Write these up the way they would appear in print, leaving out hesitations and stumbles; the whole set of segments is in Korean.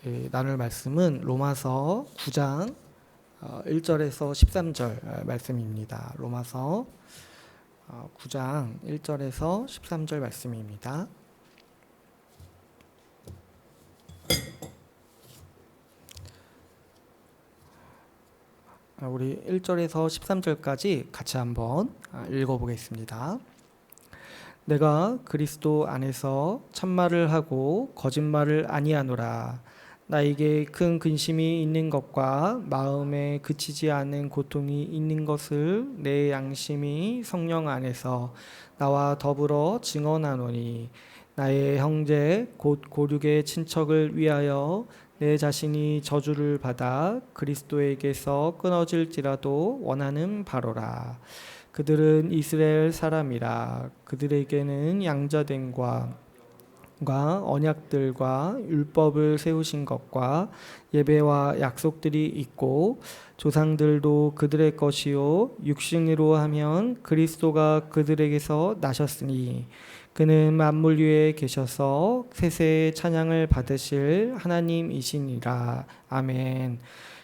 나눌 말씀은 로마서 9장 1절에서 13절 말씀입니다. 로마서 9장 1절에서 13절 말씀입니다. 우리 1절에서 13절까지 같이 한번 읽어보겠습니다. 내가 그리스도 안에서 참말을 하고 거짓말을 아니하노라. 나에게 큰 근심이 있는 것과 마음에 그치지 않는 고통이 있는 것을 내 양심이 성령 안에서 나와 더불어 증언하노니, 나의 형제 곧 고륙의 친척을 위하여 내 자신이 저주를 받아 그리스도에게서 끊어질지라도 원하는 바로라. 그들은 이스라엘 사람이라. 그들에게는 양자됨과 언약들과 율법을 세우신 것과 예배와 약속들이 있고, 조상들도 그들의 것이요 육신으로 하면 그리스도가 그들에게서 나셨으니 그는 만물 위에 계셔서 세세의 찬양을 받으실 하나님이시니라. 아멘.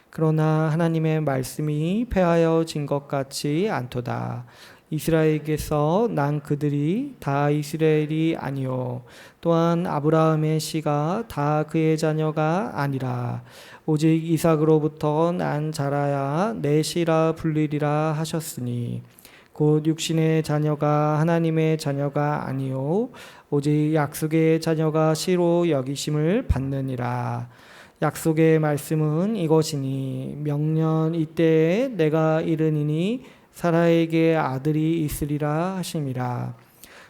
그러나 하나님의 말씀이 폐하여진 것 같지 않도다. 이스라엘에게서 난 그들이 다 이스라엘이 아니요 또한 아브라함의 씨가 다 그의 자녀가 아니라 오직 이삭으로부터 난 자라야 내 씨라 불리리라 하셨으니, 곧 육신의 자녀가 하나님의 자녀가 아니요 오직 약속의 자녀가 씨로 여기심을 받느니라. 약속의 말씀은 이것이니, 명년 이때에 내가 이르니니 사라에게 아들이 있으리라 하심이라.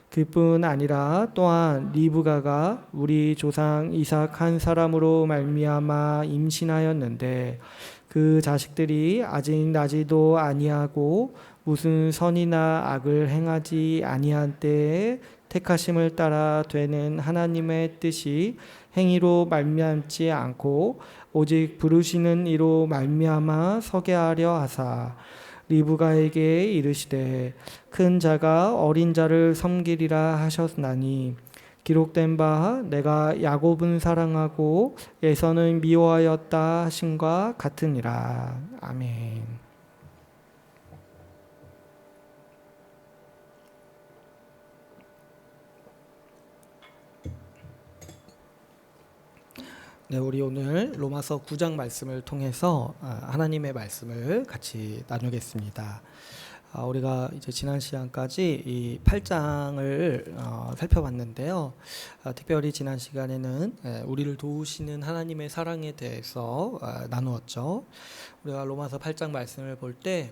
그뿐 아니라 또한 리브가가 우리 조상 이삭 한 사람으로 말미암아 임신하였는데, 그 자식들이 아직 나지도 아니하고 무슨 선이나 악을 행하지 아니한 때에 택하심을 따라 되는 하나님의 뜻이 행위로 말미암지 않고 오직 부르시는 이로 말미암아 서게 하려 하사, 리브가에게 이르시되 큰 자가 어린 자를 섬기리라 하셨나니, 기록된 바 내가 야곱은 사랑하고 에서는 미워하였다 하심과 같으니라. 아멘. 네, 우리 오늘 로마서 9장 말씀을 통해서 하나님의 말씀을 같이 나누겠습니다. 우리가 이제 지난 시간까지 이 8장을 살펴봤는데요. 특별히 지난 시간에는 우리를 도우시는 하나님의 사랑에 대해서 나누었죠. 우리가 로마서 8장 말씀을 볼 때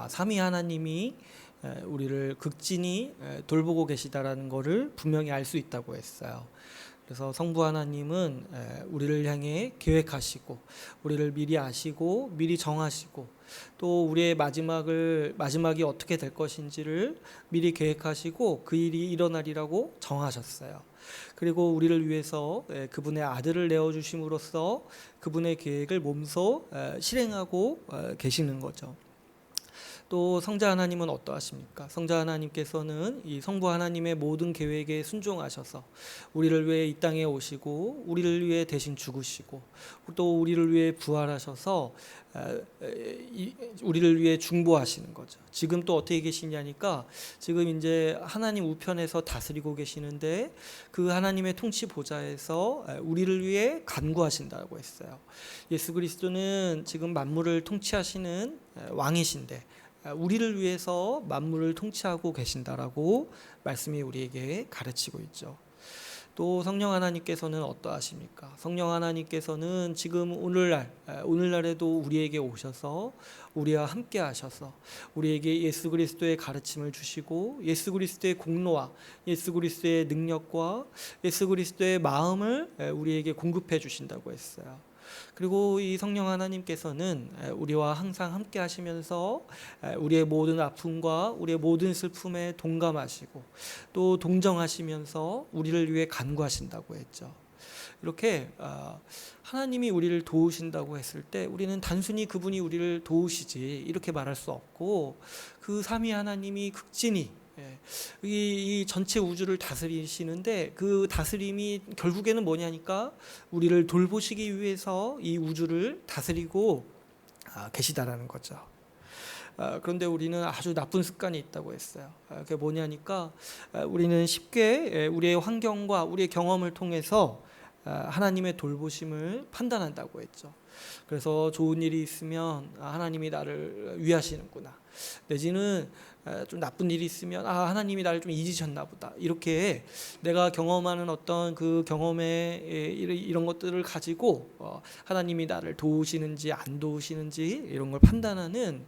삼위 하나님이 우리를 극진히 돌보고 계시다라는 것을 분명히 알 수 있다고 했어요. 그래서 성부 하나님은 우리를 향해 계획하시고, 우리를 미리 아시고 미리 정하시고, 또 우리의 마지막이 어떻게 될 것인지를 미리 계획하시고 그 일이 일어나리라고 정하셨어요. 그리고 우리를 위해서 그분의 아들을 내어주심으로써 그분의 계획을 몸소 실행하고 계시는 거죠. 또 성자 하나님은 어떠하십니까? 성자 하나님께서는 이 성부 하나님의 모든 계획에 순종하셔서 우리를 위해 이 땅에 오시고 우리를 위해 대신 죽으시고 또 우리를 위해 부활하셔서 우리를 위해 중보하시는 거죠. 지금 또 어떻게 계시냐니까, 지금 이제 하나님 우편에서 다스리고 계시는데 그 하나님의 통치 보좌에서 우리를 위해 간구하신다고 했어요. 예수 그리스도는 지금 만물을 통치하시는 왕이신데 우리를 위해서 만물을 통치하고 계신다라고 말씀이 우리에게 가르치고 있죠. 또 성령 하나님께서는 어떠하십니까? 성령 하나님께서는 지금 오늘날에도 우리에게 오셔서 우리와 함께 하셔서 우리에게 예수 그리스도의 가르침을 주시고 예수 그리스도의 공로와 예수 그리스도의 능력과 예수 그리스도의 마음을 우리에게 공급해 주신다고 했어요. 그리고 이 성령 하나님께서는 우리와 항상 함께 하시면서 우리의 모든 아픔과 우리의 모든 슬픔에 동감하시고 또 동정하시면서 우리를 위해 간구하신다고 했죠. 이렇게 하나님이 우리를 도우신다고 했을 때 우리는 단순히 그분이 우리를 도우시지 이렇게 말할 수 없고, 그 삼위 하나님이 극진히 이 전체 우주를 다스리시는데 그 다스림이 결국에는 뭐냐니까 우리를 돌보시기 위해서 이 우주를 다스리고 계시다라는 거죠. 그런데 우리는 아주 나쁜 습관이 있다고 했어요. 그게 뭐냐니까 우리는 쉽게 우리의 환경과 우리의 경험을 통해서 하나님의 돌보심을 판단한다고 했죠. 그래서 좋은 일이 있으면 하나님이 나를 위하시는구나, 내지는 좀 나쁜 일이 있으면 하나님이 나를 좀 잊으셨나 보다, 이렇게 내가 경험하는 어떤 그 경험의 이런 것들을 가지고 하나님이 나를 도우시는지 안 도우시는지 이런 걸 판단하는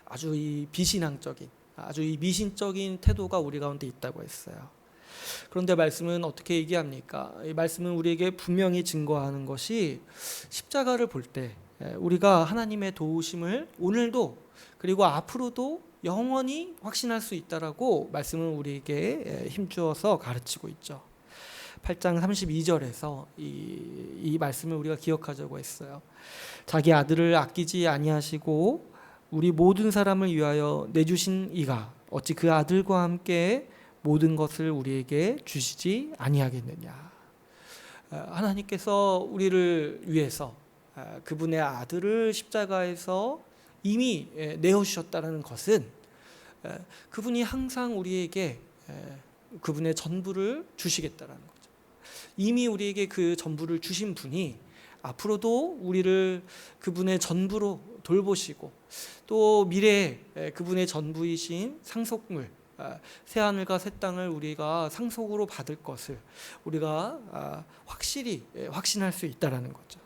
아주 이 비신앙적인, 아주 이 미신적인 태도가 우리 가운데 있다고 했어요. 그런데 말씀은 어떻게 얘기합니까? 이 말씀은 우리에게 분명히 증거하는 것이 십자가를 볼 때 우리가 하나님의 도우심을 오늘도 그리고 앞으로도 영원히 확신할 수 있다라고 말씀은 우리에게 힘주어서 가르치고 있죠. 8장 32절에서 이 말씀을 우리가 기억하자고 했어요. 자기 아들을 아끼지 아니하시고 우리 모든 사람을 위하여 내주신 이가 어찌 그 아들과 함께 모든 것을 우리에게 주시지 아니하겠느냐. 하나님께서 우리를 위해서 그분의 아들을 십자가에서 이미 내어주셨다는 것은 그분이 항상 우리에게 그분의 전부를 주시겠다는 거죠. 이미 우리에게 그 전부를 주신 분이 앞으로도 우리를 그분의 전부로 돌보시고 또 미래에 그분의 전부이신 상속물, 새하늘과 새 땅을 우리가 상속으로 받을 것을 우리가 확실히 확신할 수 있다라는 거죠.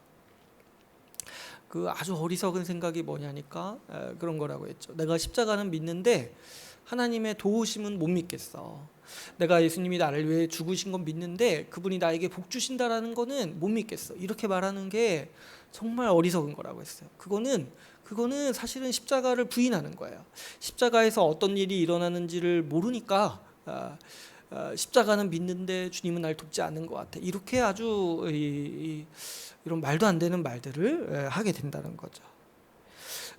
그 아주 어리석은 생각이 뭐냐니까 그런 거라고 했죠. 내가 십자가는 믿는데 하나님의 도우심은 못 믿겠어. 내가 예수님이 나를 위해 죽으신 건 믿는데 그분이 나에게 복 주신다라는 거는 못 믿겠어. 이렇게 말하는 게 정말 어리석은 거라고 했어요. 그거는 사실은 십자가를 부인하는 거예요. 십자가에서 어떤 일이 일어나는지를 모르니까 십자가는 믿는데 주님은 날 돕지 않는 것 같아, 이렇게 아주 이런 말도 안 되는 말들을 하게 된다는 거죠.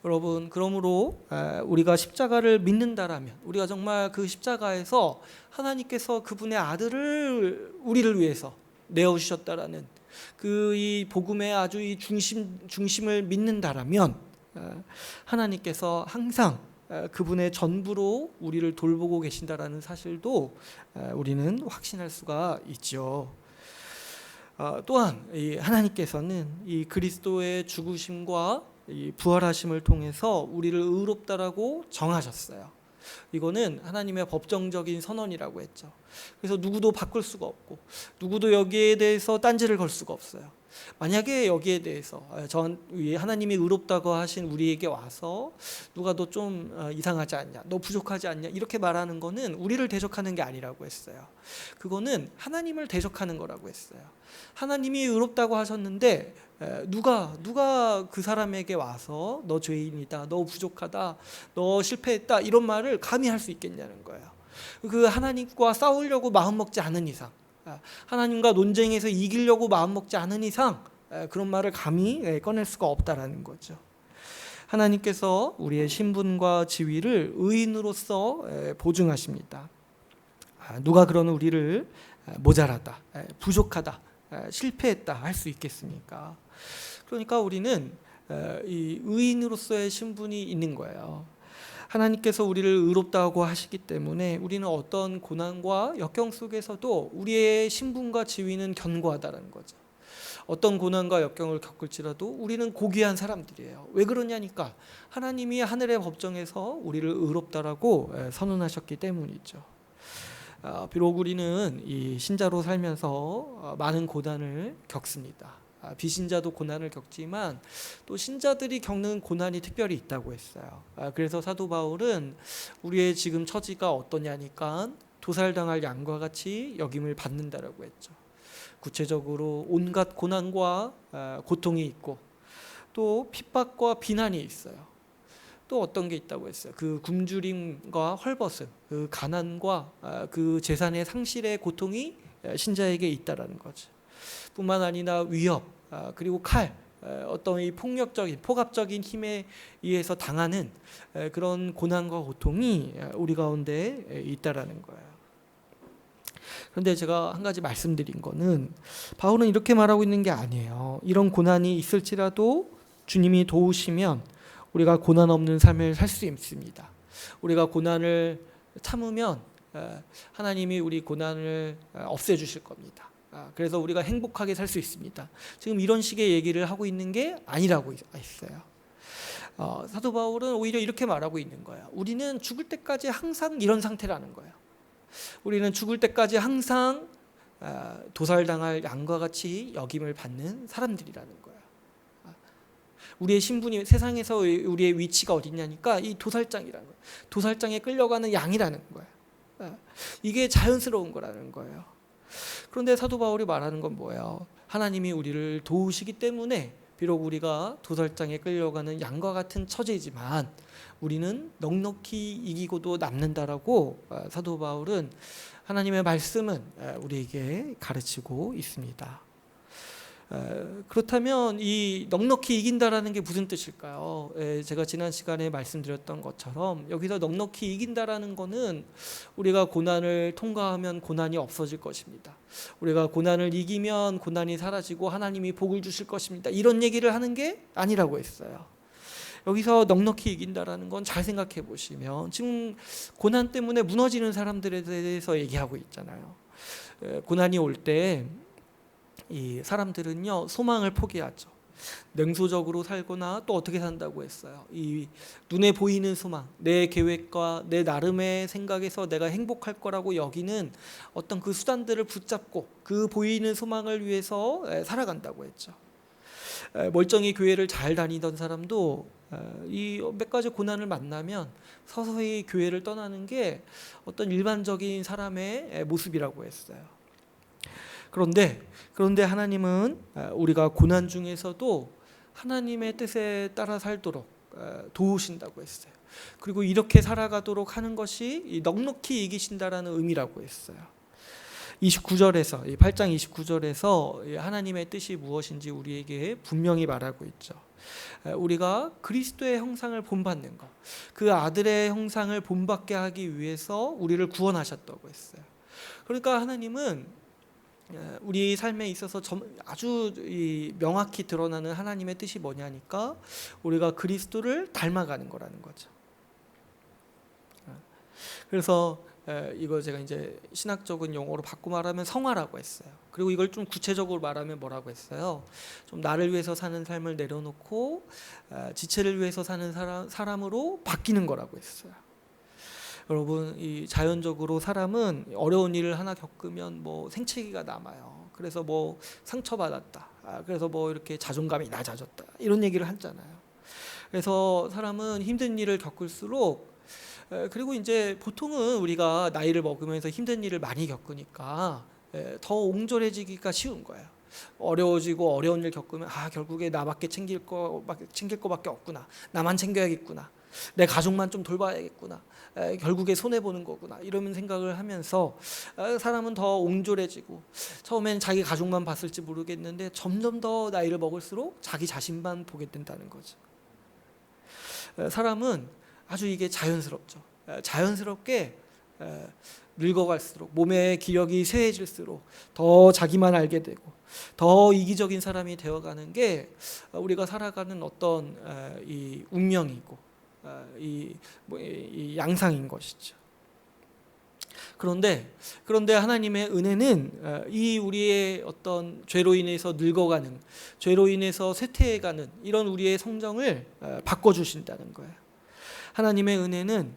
여러분, 그러므로 우리가 십자가를 믿는다라면 우리가 정말 그 십자가에서 하나님께서 그분의 아들을 우리를 위해서 내어주셨다라는 그 이 복음의 아주 이 중심을 믿는다라면 하나님께서 항상 그분의 전부로 우리를 돌보고 계신다라는 사실도 우리는 확신할 수가 있죠. 또한 이 하나님께서는 이 그리스도의 죽으심과 이 부활하심을 통해서 우리를 의롭다라고 정하셨어요. 이거는 하나님의 법정적인 선언이라고 했죠. 그래서 누구도 바꿀 수가 없고 누구도 여기에 대해서 딴지를 걸 수가 없어요. 만약에 여기에 대해서 하나님이 의롭다고 하신 우리에게 와서 누가 너 좀 이상하지 않냐, 너 부족하지 않냐, 이렇게 말하는 거는 우리를 대적하는 게 아니라고 했어요. 그거는 하나님을 대적하는 거라고 했어요. 하나님이 의롭다고 하셨는데 누가 그 사람에게 와서 너 죄인이다, 너 부족하다, 너 실패했다, 이런 말을 감히 할 수 있겠냐는 거예요. 그 하나님과 싸우려고 마음먹지 않은 이상, 하나님과 논쟁에서 이기려고 마음먹지 않은 이상 그런 말을 감히 꺼낼 수가 없다라는 거죠. 하나님께서 우리의 신분과 지위를 의인으로서 보증하십니다. 누가 그러는 우리를 모자라다, 부족하다, 실패했다 할 수 있겠습니까? 그러니까 우리는 이 의인으로서의 신분이 있는 거예요. 하나님께서 우리를 의롭다고 하시기 때문에 우리는 어떤 고난과 역경 속에서도 우리의 신분과 지위는 견고하다는 거죠. 어떤 고난과 역경을 겪을지라도 우리는 고귀한 사람들이에요. 왜 그러냐니까 하나님이 하늘의 법정에서 우리를 의롭다라고 선언하셨기 때문이죠. 비록 우리는 이 신자로 살면서 많은 고난을 겪습니다. 비신자도 고난을 겪지만 또 신자들이 겪는 고난이 특별히 있다고 했어요. 그래서 사도 바울은 우리의 지금 처지가 어떠냐니까 도살당할 양과 같이 여김을 받는다라고 했죠. 구체적으로 온갖 고난과 고통이 있고 또 핍박과 비난이 있어요. 또 어떤 게 있다고 했어요. 그 굶주림과 헐벗음, 그 가난과 그 재산의 상실의 고통이 신자에게 있다라는 거죠. 뿐만 아니라 위협, 그리고 칼, 어떤 이 포갑적인 힘에 의해서 당하는 그런 고난과 고통이 우리 가운데 있다라는 거예요. 그런데 제가 한 가지 말씀드린 거는 바울은 이렇게 말하고 있는 게 아니에요. 이런 고난이 있을지라도 주님이 도우시면 우리가 고난 없는 삶을 살 수 있습니다. 우리가 고난을 참으면 하나님이 우리 고난을 없애주실 겁니다. 그래서 우리가 행복하게 살 수 있습니다. 지금 이런 식의 얘기를 하고 있는 게 아니라고 있어요. 사도 바울은 오히려 이렇게 말하고 있는 거예요. 우리는 죽을 때까지 항상 이런 상태라는 거예요. 우리는 죽을 때까지 항상 도살당할 양과 같이 여김을 받는 사람들이라는 거예요. 우리의 신분이 세상에서 우리의 위치가 어디냐니까 이 도살장이라는 거예요. 도살장에 끌려가는 양이라는 거예요. 이게 자연스러운 거라는 거예요. 그런데 사도 바울이 말하는 건 뭐예요? 하나님이 우리를 도우시기 때문에 비록 우리가 도살장에 끌려가는 양과 같은 처지이지만 우리는 넉넉히 이기고도 남는다라고 사도 바울은 하나님의 말씀은 우리에게 가르치고 있습니다. 그렇다면 이 넉넉히 이긴다라는 게 무슨 뜻일까요? 제가 지난 시간에 말씀드렸던 것처럼 여기서 넉넉히 이긴다라는 거는 우리가 고난을 통과하면 고난이 없어질 것입니다. 우리가 고난을 이기면 고난이 사라지고 하나님이 복을 주실 것입니다. 이런 얘기를 하는 게 아니라고 했어요. 여기서 넉넉히 이긴다라는 건 잘 생각해 보시면 지금 고난 때문에 무너지는 사람들에 대해서 얘기하고 있잖아요. 고난이 올 때 이 사람들은요 소망을 포기하죠. 냉소적으로 살거나 또 어떻게 산다고 했어요. 이 눈에 보이는 소망, 내 계획과 내 나름의 생각에서 내가 행복할 거라고 여기는 어떤 그 수단들을 붙잡고 그 보이는 소망을 위해서 살아간다고 했죠. 멀쩡히 교회를 잘 다니던 사람도 이 몇 가지 고난을 만나면 서서히 교회를 떠나는 게 어떤 일반적인 사람의 모습이라고 했어요. 그런데 하나님은 우리가 고난 중에서도 하나님의 뜻에 따라 살도록 도우신다고 했어요. 그리고 이렇게 살아가도록 하는 것이 넉넉히 이기신다라는 의미라고 했어요. 29절에서 8장 29절에서 하나님의 뜻이 무엇인지 우리에게 분명히 말하고 있죠. 우리가 그리스도의 형상을 본받는 것, 그 아들의 형상을 본받게 하기 위해서 우리를 구원하셨다고 했어요. 그러니까 하나님은 우리 삶에 있어서 아주 명확히 드러나는 하나님의 뜻이 뭐냐니까 우리가 그리스도를 닮아가는 거라는 거죠. 그래서 이거 제가 이제 신학적인 용어로 바꿔 말하면 성화라고 했어요. 그리고 이걸 좀 구체적으로 말하면 뭐라고 했어요? 좀 나를 위해서 사는 삶을 내려놓고 지체를 위해서 사는 사람으로 바뀌는 거라고 했어요. 여러분, 이 자연적으로 사람은 어려운 일을 하나 겪으면 뭐 생채기가 남아요. 그래서 뭐 상처받았다. 그래서 뭐 이렇게 자존감이 낮아졌다. 이런 얘기를 하잖아요. 그래서 사람은 힘든 일을 겪을수록 그리고 이제 보통은 우리가 나이를 먹으면서 힘든 일을 많이 겪으니까 더 옹졸해지기가 쉬운 거예요. 어려워지고 어려운 일 겪으면 결국에 나밖에 챙길 거밖에 없구나. 나만 챙겨야겠구나. 내 가족만 좀 돌봐야겠구나. 결국에 손해보는 거구나. 이러면 생각을 하면서 사람은 더 옹졸해지고 처음엔 자기 가족만 봤을지 모르겠는데 점점 더 나이를 먹을수록 자기 자신만 보게 된다는 거죠. 사람은 아주 이게 자연스럽죠. 자연스럽게 늙어갈수록 몸의 기력이 쇠해질수록 더 자기만 알게 되고 더 이기적인 사람이 되어가는 게 우리가 살아가는 어떤 이 운명이고 이 양상인 것이죠. 그런데 하나님의 은혜는 이 우리의 어떤 죄로 인해서 늙어가는, 죄로 인해서 쇠퇴해가는 이런 우리의 성정을 바꿔주신다는 거예요. 하나님의 은혜는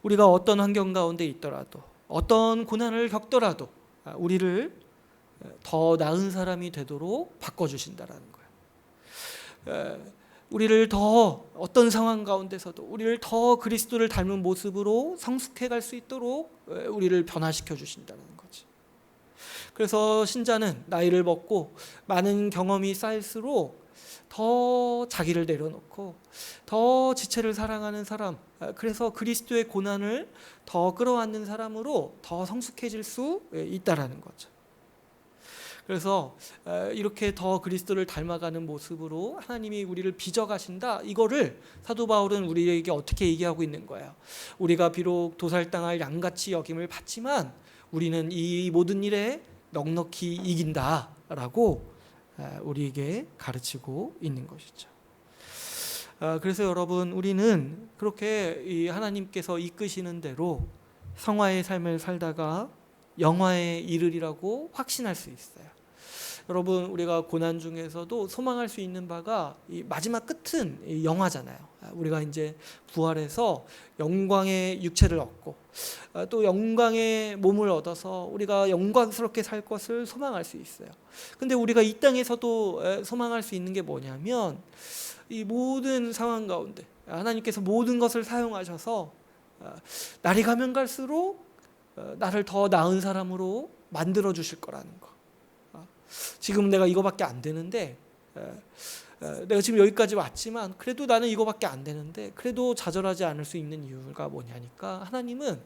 우리가 어떤 환경 가운데 있더라도 어떤 고난을 겪더라도 우리를 더 나은 사람이 되도록 바꿔주신다는 거예요. 우리를 더 어떤 상황 가운데서도 우리를 더 그리스도를 닮은 모습으로 성숙해 갈 수 있도록 우리를 변화시켜 주신다는 거지. 그래서 신자는 나이를 먹고 많은 경험이 쌓일수록 더 자기를 내려놓고 더 지체를 사랑하는 사람, 그래서 그리스도의 고난을 더 끌어안는 사람으로 더 성숙해질 수 있다라는 거죠. 그래서 이렇게 더 그리스도를 닮아가는 모습으로 하나님이 우리를 빚어가신다. 이거를 사도 바울은 우리에게 어떻게 얘기하고 있는 거예요. 우리가 비록 도살당할 양같이 여김을 받지만 우리는 이 모든 일에 넉넉히 이긴다라고 우리에게 가르치고 있는 것이죠. 그래서 여러분, 우리는 그렇게 이 하나님께서 이끄시는 대로 성화의 삶을 살다가 영화에 이르리라고 확신할 수 있어요. 여러분, 우리가 고난 중에서도 소망할 수 있는 바가 이 마지막 끝은 이 영화잖아요. 우리가 이제 부활해서 영광의 육체를 얻고 또 영광의 몸을 얻어서 우리가 영광스럽게 살 것을 소망할 수 있어요. 근데 우리가 이 땅에서도 소망할 수 있는 게 뭐냐면 이 모든 상황 가운데 하나님께서 모든 것을 사용하셔서 날이 가면 갈수록 나를 더 나은 사람으로 만들어 주실 거라는 거. 지금 내가 이거밖에 안 되는데 내가 지금 여기까지 왔지만 그래도 나는 이거밖에 안 되는데 그래도 좌절하지 않을 수 있는 이유가 뭐냐니까 하나님은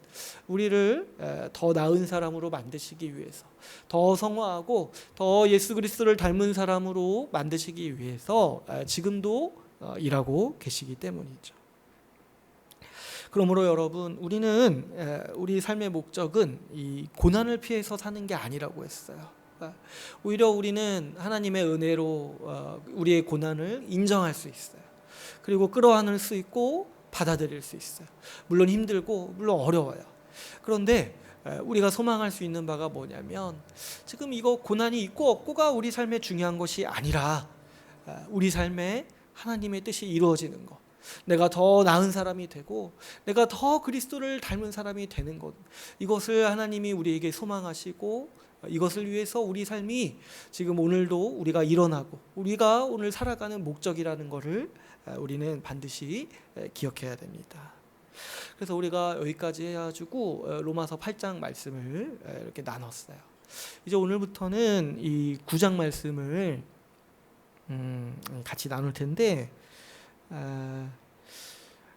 우리를 더 나은 사람으로 만드시기 위해서 더 성화하고 더 예수 그리스도를 닮은 사람으로 만드시기 위해서 지금도 일하고 계시기 때문이죠. 그러므로 여러분, 우리는 우리 삶의 목적은 이 고난을 피해서 사는 게 아니라고 했어요. 오히려 우리는 하나님의 은혜로 우리의 고난을 인정할 수 있어요. 그리고 끌어안을 수 있고 받아들일 수 있어요. 물론 힘들고 물론 어려워요. 그런데 우리가 소망할 수 있는 바가 뭐냐면 지금 이거 고난이 있고 없고가 우리 삶에 중요한 것이 아니라 우리 삶에 하나님의 뜻이 이루어지는 것, 내가 더 나은 사람이 되고 내가 더 그리스도를 닮은 사람이 되는 것, 이것을 하나님이 우리에게 소망하시고 이것을 위해서 우리 삶이 지금 오늘도 우리가 일어나고 우리가 오늘 살아가는 목적이라는 것을 우리는 반드시 기억해야 됩니다. 그래서 우리가 여기까지 해가지고 로마서 8장 말씀을 이렇게 나눴어요. 이제 오늘부터는 이 9장 말씀을 같이 나눌 텐데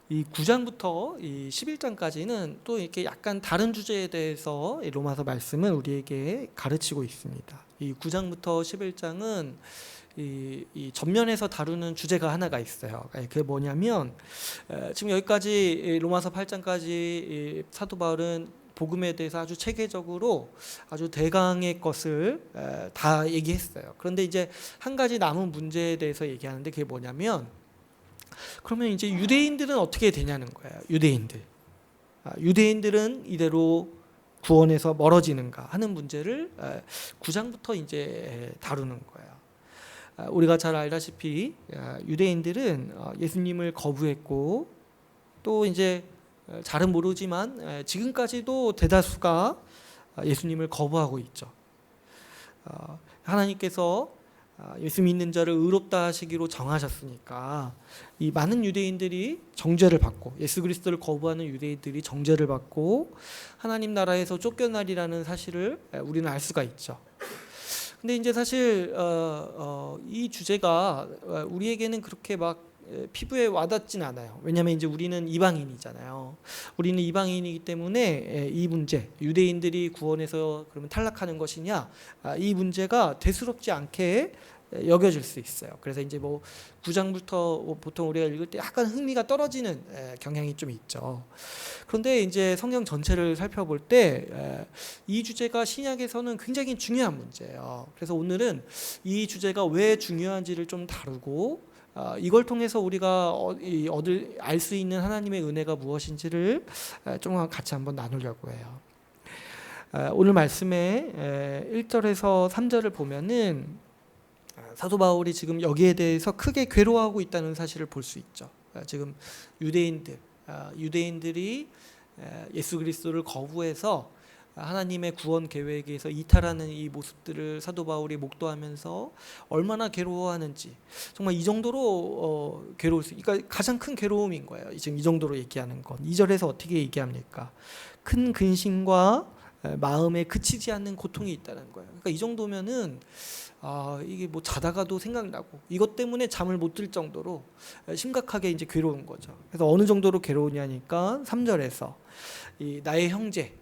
이 9장부터 이 11장까지는 또 이렇게 약간 다른 주제에 대해서 로마서 말씀은 우리에게 가르치고 있습니다. 이 9장부터 11장은 이 전면에서 다루는 주제가 하나가 있어요. 그게 뭐냐면 지금 여기까지 로마서 8장까지 사도 바울은 복음에 대해서 아주 체계적으로 아주 대강의 것을 다 얘기했어요. 그런데 이제 한 가지 남은 문제에 대해서 얘기하는데 그게 뭐냐면 그러면 이제 유대인들은 어떻게 되냐는 거예요. 유대인들은 이대로 구원에서 멀어지는가 하는 문제를 9장부터 이제 다루는 거예요. 우리가 잘 알다시피 유대인들은 예수님을 거부했고 또 이제 잘은 모르지만 지금까지도 대다수가 예수님을 거부하고 있죠. 하나님께서 예수 믿는 자를 의롭다 하시기로 정하셨으니까 이 많은 유대인들이 정죄를 받고 예수 그리스도를 거부하는 유대인들이 정죄를 받고 하나님 나라에서 쫓겨나리라는 사실을 우리는 알 수가 있죠. 근데 이제 사실 이 주제가 우리에게는 그렇게 막 피부에 와닿진 않아요. 왜냐하면 이제 우리는 이방인이잖아요. 우리는 이방인이기 때문에 이 문제, 유대인들이 구원에서 그러면 탈락하는 것이냐, 이 문제가 대수롭지 않게 여겨질 수 있어요. 그래서 이제 뭐 9장부터 보통 우리가 읽을 때 약간 흥미가 떨어지는 경향이 좀 있죠. 그런데 이제 성경 전체를 살펴볼 때 이 주제가 신약에서는 굉장히 중요한 문제예요. 그래서 오늘은 이 주제가 왜 중요한지를 좀 다루고 이걸 통해서 우리가 알 수 있는 하나님의 은혜가 무엇인지를 좀 같이 한번 나누려고 해요. 오늘 말씀의 1절에서 3절을 보면은 사도 바울이 지금 여기에 대해서 크게 괴로워하고 있다는 사실을 볼 수 있죠. 지금 유대인들이 예수 그리스도를 거부해서 하나님의 구원 계획에서 이탈하는 이 모습들을 사도 바울이 목도하면서 얼마나 괴로워하는지, 정말 이 정도로 괴로울 수, 그러니까 가장 큰 괴로움인 거예요. 지금 이 정도로 얘기하는 건 2절에서 어떻게 얘기합니까? 큰 근심과 마음에 그치지 않는 고통이 있다는 거예요. 그러니까 이 정도면은 이게 뭐 자다가도 생각나고 이것 때문에 잠을 못 들 정도로 심각하게 이제 괴로운 거죠. 그래서 어느 정도로 괴로우냐니까 3절에서 나의 형제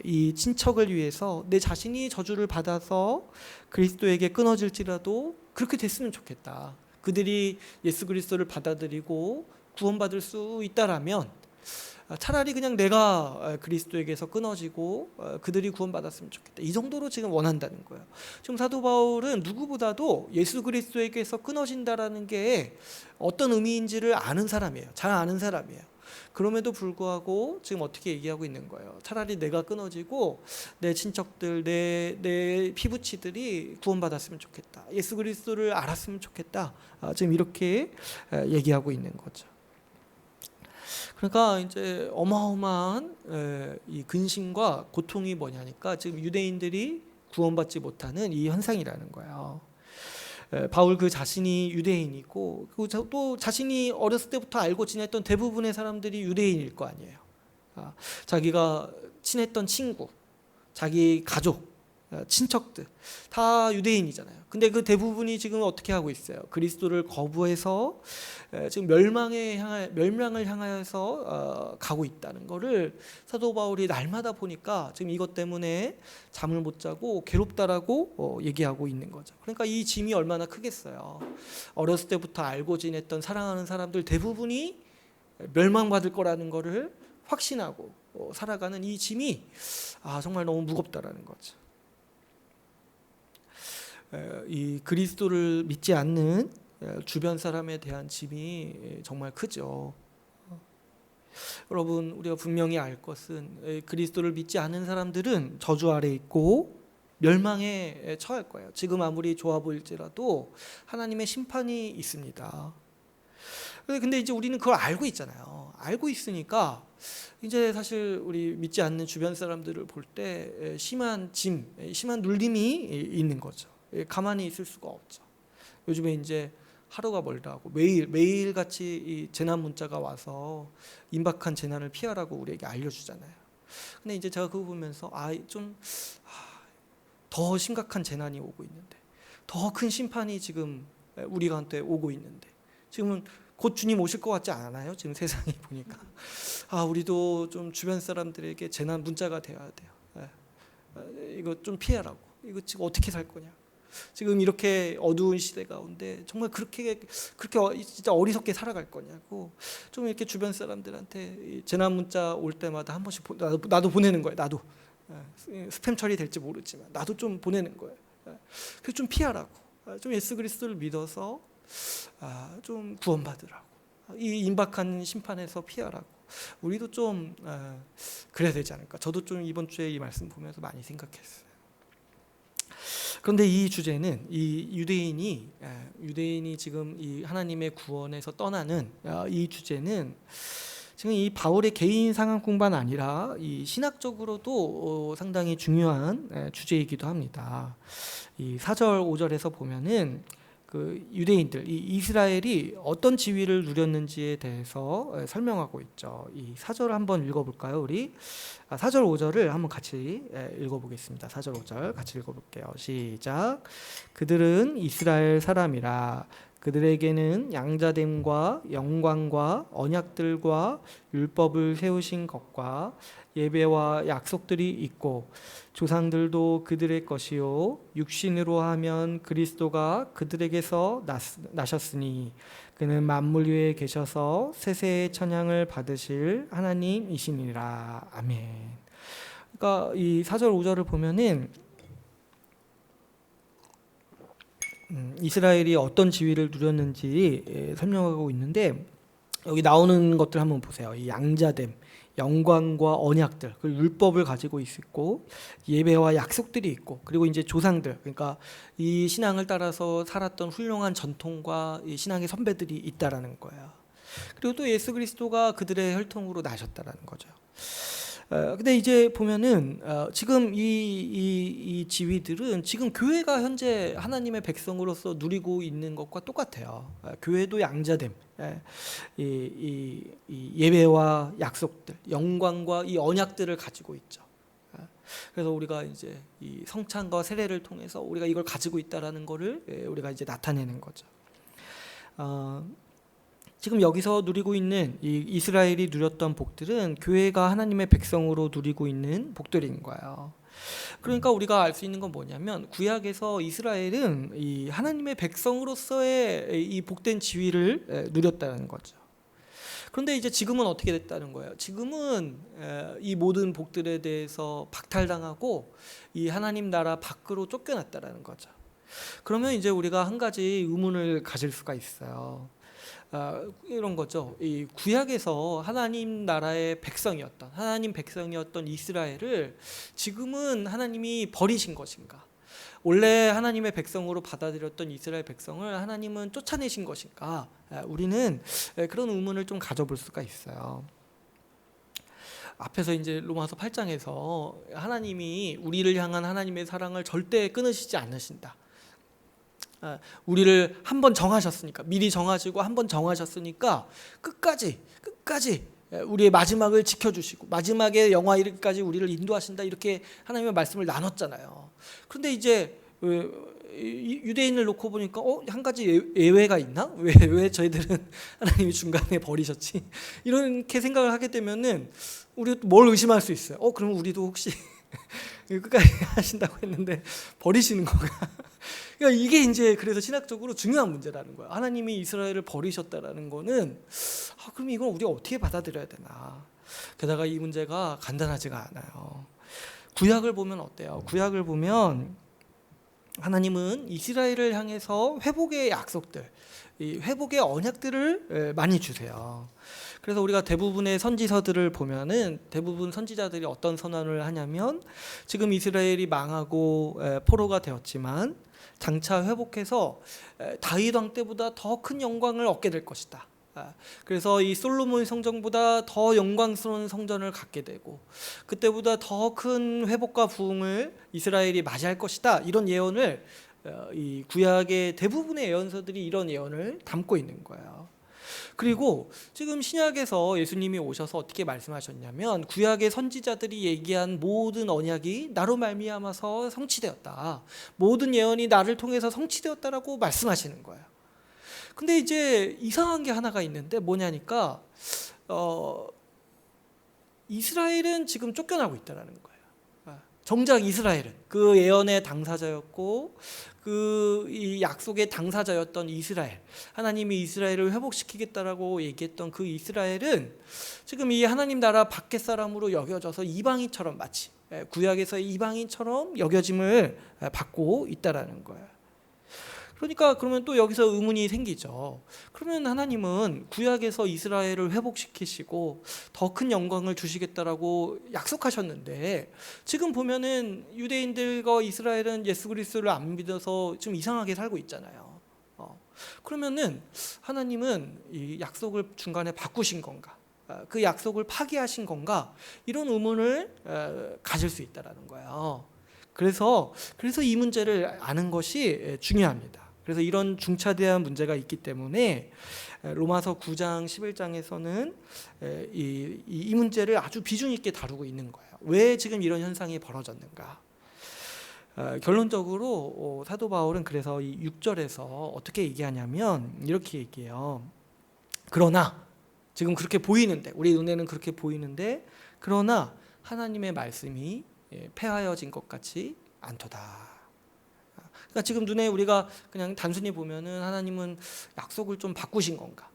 이 친척을 위해서 내 자신이 저주를 받아서 그리스도에게 끊어질지라도 그렇게 됐으면 좋겠다. 그들이 예수 그리스도를 받아들이고 구원받을 수 있다라면 차라리 그냥 내가 그리스도에게서 끊어지고 그들이 구원받았으면 좋겠다. 이 정도로 지금 원한다는 거예요. 지금 사도 바울은 누구보다도 예수 그리스도에게서 끊어진다라는 게 어떤 의미인지를 아는 사람이에요. 잘 아는 사람이에요. 그럼에도 불구하고 지금 어떻게 얘기하고 있는 거예요. 차라리 내가 끊어지고 내 친척들, 내 피부치들이 구원받았으면 좋겠다. 예수 그리스도를 알았으면 좋겠다. 지금 이렇게 얘기하고 있는 거죠. 그러니까 이제 어마어마한 이 근심과 고통이 뭐냐니까 지금 유대인들이 구원받지 못하는 이 현상이라는 거예요. 바울 그 자신이 유대인이고 또 자신이 어렸을 때부터 알고 지냈던 대부분의 사람들이 유대인일 거 아니에요. 자기가 친했던 친구, 자기 가족, 친척들 다 유대인이잖아요. 근데 그 대부분이 지금 어떻게 하고 있어요? 그리스도를 거부해서 지금 멸망을 향하여서 가고 있다는 것을 사도 바울이 날마다 보니까 지금 이것 때문에 잠을 못 자고 괴롭다라고 얘기하고 있는 거죠. 그러니까 이 짐이 얼마나 크겠어요. 어렸을 때부터 알고 지냈던 사랑하는 사람들 대부분이 멸망받을 거라는 것을 확신하고 살아가는 이 짐이 정말 너무 무겁다라는 거죠. 이 그리스도를 믿지 않는 주변 사람에 대한 짐이 정말 크죠. 여러분, 우리가 분명히 알 것은 그리스도를 믿지 않는 사람들은 저주 아래 있고 멸망에 처할 거예요. 지금 아무리 좋아 보일지라도 하나님의 심판이 있습니다. 근데 이제 우리는 그걸 알고 있잖아요. 알고 있으니까 이제 사실 우리 믿지 않는 주변 사람들을 볼 때 심한 짐, 심한 눌림이 있는 거죠. 가만히 있을 수가 없죠. 요즘에 이제 하루가 멀다 하고 매일 같이 이 재난 문자가 와서 임박한 재난을 피하라고 우리에게 알려주잖아요. 근데 이제 제가 그거 보면서 더 심각한 재난이 오고 있는데, 더 큰 심판이 지금 우리한테 오고 있는데, 지금은 곧 주님 오실 것 같지 않아요? 지금 세상이 보니까 우리도 좀 주변 사람들에게 재난 문자가 돼야 돼요. 이거 좀 피하라고. 이거 지금 어떻게 살 거냐? 지금 이렇게 어두운 시대 가운데 정말 그렇게 진짜 어리석게 살아갈 거냐고 좀 이렇게 주변 사람들한테 재난 문자 올 때마다 한 번씩 나도 보내는 거예요. 나도 스팸 처리될지 모르지만 나도 좀 보내는 거예요. 그래서 좀 피하라고, 좀 예수 그리스도를 믿어서 좀 구원받으라고, 이 임박한 심판에서 피하라고. 우리도 좀 그래야 되지 않을까. 저도 좀 이번 주에 이 말씀 보면서 많이 생각했어요. 그런데 이 주제는 이 유대인이 지금 이 하나님의 구원에서 떠나는 이 주제는 지금 이 바울의 개인 상황뿐만 아니라 이 신학적으로도 상당히 중요한 주제이기도 합니다. 이 4절 5절에서 보면은 그 유대인들, 이 이스라엘이 어떤 지위를 누렸는지에 대해서 설명하고 있죠. 이 4절을 한번 읽어볼까요? 우리 4절 5절을 한번 같이 읽어보겠습니다. 4절 5절 같이 읽어볼게요. 시작. 그들은 이스라엘 사람이라. 그들에게는 양자됨과 영광과 언약들과 율법을 세우신 것과 예배와 약속들이 있고 조상들도 그들의 것이요 육신으로 하면 그리스도가 그들에게서 나셨으니 그는 만물 위에 계셔서 세세의 천향을 받으실 하나님이시니라. 아멘. 그러니까 이 4절 5절을 보면은 이스라엘이 어떤 지위를 누렸는지 설명하고 있는데, 여기 나오는 것들 한번 보세요. 이 양자됨, 영광과 언약들, 그 율법을 가지고 있고 예배와 약속들이 있고, 그리고 이제 조상들, 그러니까 이 신앙을 따라서 살았던 훌륭한 전통과 이 신앙의 선배들이 있다라는 거예요. 그리고 또 예수 그리스도가 그들의 혈통으로 나셨다라는 거죠. 근데 이제 보면은 지금 이 지위들은 지금 교회가 현재 하나님의 백성으로서 누리고 있는 것과 똑같아요. 교회도 양자됨, 이 예배와 약속들, 영광과 이 언약들을 가지고 있죠. 그래서 우리가 이제 이 성찬과 세례를 통해서 우리가 이걸 가지고 있다라는 것을 우리가 이제 나타내는 거죠. 지금 여기서 누리고 있는 이 이스라엘이 누렸던 복들은 교회가 하나님의 백성으로 누리고 있는 복들인 거예요. 그러니까 우리가 알 수 있는 건 뭐냐면 구약에서 이스라엘은 이 하나님의 백성으로서의 이 복된 지위를 누렸다는 거죠. 그런데 이제 지금은 어떻게 됐다는 거예요? 지금은 이 모든 복들에 대해서 박탈당하고 이 하나님 나라 밖으로 쫓겨났다라는 거죠. 그러면 이제 우리가 한 가지 의문을 가질 수가 있어요. 이런 거죠. 이 구약에서 하나님 나라의 백성이었던 하나님 백성이었던 이스라엘을 지금은 하나님이 버리신 것인가? 원래 하나님의 백성으로 받아들였던 이스라엘 백성을 하나님은 쫓아내신 것인가? 우리는 그런 의문을 좀 가져볼 수가 있어요. 앞에서 이제 로마서 8장에서 하나님이 우리를 향한 하나님의 사랑을 절대 끊으시지 않으신다. 우리를 한번 정하셨으니까, 미리 정하시고 한번 정하셨으니까 끝까지 우리의 마지막을 지켜주시고 마지막에 영화 이르기까지 우리를 인도하신다, 이렇게 하나님의 말씀을 나눴잖아요. 그런데 이제 유대인을 놓고 보니까 한 가지 예외가 있나? 왜 저희들은 하나님이 중간에 버리셨지? 이렇게 생각을 하게 되면은 우리가 뭘 의심할 수 있어요. 그러면 우리도 혹시 끝까지 하신다고 했는데 버리시는 건가? 그러니까 이게 이제 그래서 신학적으로 중요한 문제라는 거예요. 하나님이 이스라엘을 버리셨다라는 거는 그럼 이걸 우리가 어떻게 받아들여야 되나? 게다가 이 문제가 간단하지가 않아요. 구약을 보면 어때요? 구약을 보면 하나님은 이스라엘을 향해서 회복의 약속들, 이 회복의 언약들을 많이 주세요. 그래서 우리가 대부분의 선지서들을 보면은 대부분 선지자들이 어떤 선언을 하냐면 지금 이스라엘이 망하고 포로가 되었지만 장차 회복해서 다윗 왕 때보다 더 큰 영광을 얻게 될 것이다. 그래서 이 솔로몬 성전보다 더 영광스러운 성전을 갖게 되고 그때보다 더 큰 회복과 부흥을 이스라엘이 맞이할 것이다. 이런 예언을 이 구약의 대부분의 예언서들이 이런 예언을 담고 있는 거예요. 그리고 지금 신약에서 예수님이 오셔서 어떻게 말씀하셨냐면 구약의 선지자들이 얘기한 모든 언약이 나로 말미암아서 성취되었다. 모든 예언이 나를 통해서 성취되었다라고 말씀하시는 거예요. 근데 이제 이상한 게 하나가 있는데 뭐냐니까 이스라엘은 지금 쫓겨나고 있다라는 거예요. 정작 이스라엘은 그 예언의 당사자였고 이 약속의 당사자였던 이스라엘, 하나님이 이스라엘을 회복시키겠다라고 얘기했던 그 이스라엘은 지금 이 하나님 나라 밖의 사람으로 여겨져서 이방인처럼 마치 구약에서의 이방인처럼 여겨짐을 받고 있다라는 거예요. 그러니까 그러면 또 여기서 의문이 생기죠. 그러면 하나님은 구약에서 이스라엘을 회복시키시고 더 큰 영광을 주시겠다라고 약속하셨는데 지금 보면은 유대인들과 이스라엘은 예수 그리스도를 안 믿어서 좀 이상하게 살고 있잖아요. 그러면은 하나님은 이 약속을 중간에 바꾸신 건가? 그 약속을 파기하신 건가? 이런 의문을 가질 수 있다라는 거예요. 그래서 이 문제를 아는 것이 중요합니다. 그래서 이런 중차대한 문제가 있기 때문에 로마서 9장 11장에서는 이 문제를 아주 비중 있게 다루고 있는 거예요. 왜 지금 이런 현상이 벌어졌는가? 결론적으로 사도 바울은 그래서 이 6절에서 어떻게 얘기하냐면 이렇게 얘기해요. 그러나 지금 그렇게 보이는데, 우리 눈에는 그렇게 보이는데, 그러나 하나님의 말씀이 폐하여진 것 같이 않도다. 그러니까 지금 눈에 우리가 그냥 단순히 보면은 하나님은 약속을 좀 바꾸신 건가?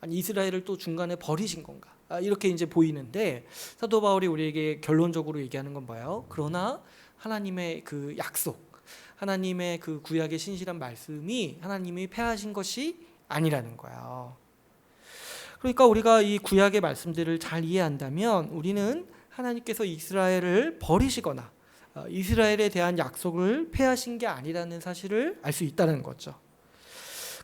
아니 이스라엘을 또 중간에 버리신 건가? 이렇게 이제 보이는데 사도 바울이 우리에게 결론적으로 얘기하는 건 뭐예요? 그러나 하나님의 그 약속, 하나님의 그 구약의 신실한 말씀이 하나님이 폐하신 것이 아니라는 거예요. 그러니까 우리가 이 구약의 말씀들을 잘 이해한다면 우리는 하나님께서 이스라엘을 버리시거나 이스라엘에 대한 약속을 폐하신 게 아니라는 사실을 알 수 있다는 거죠.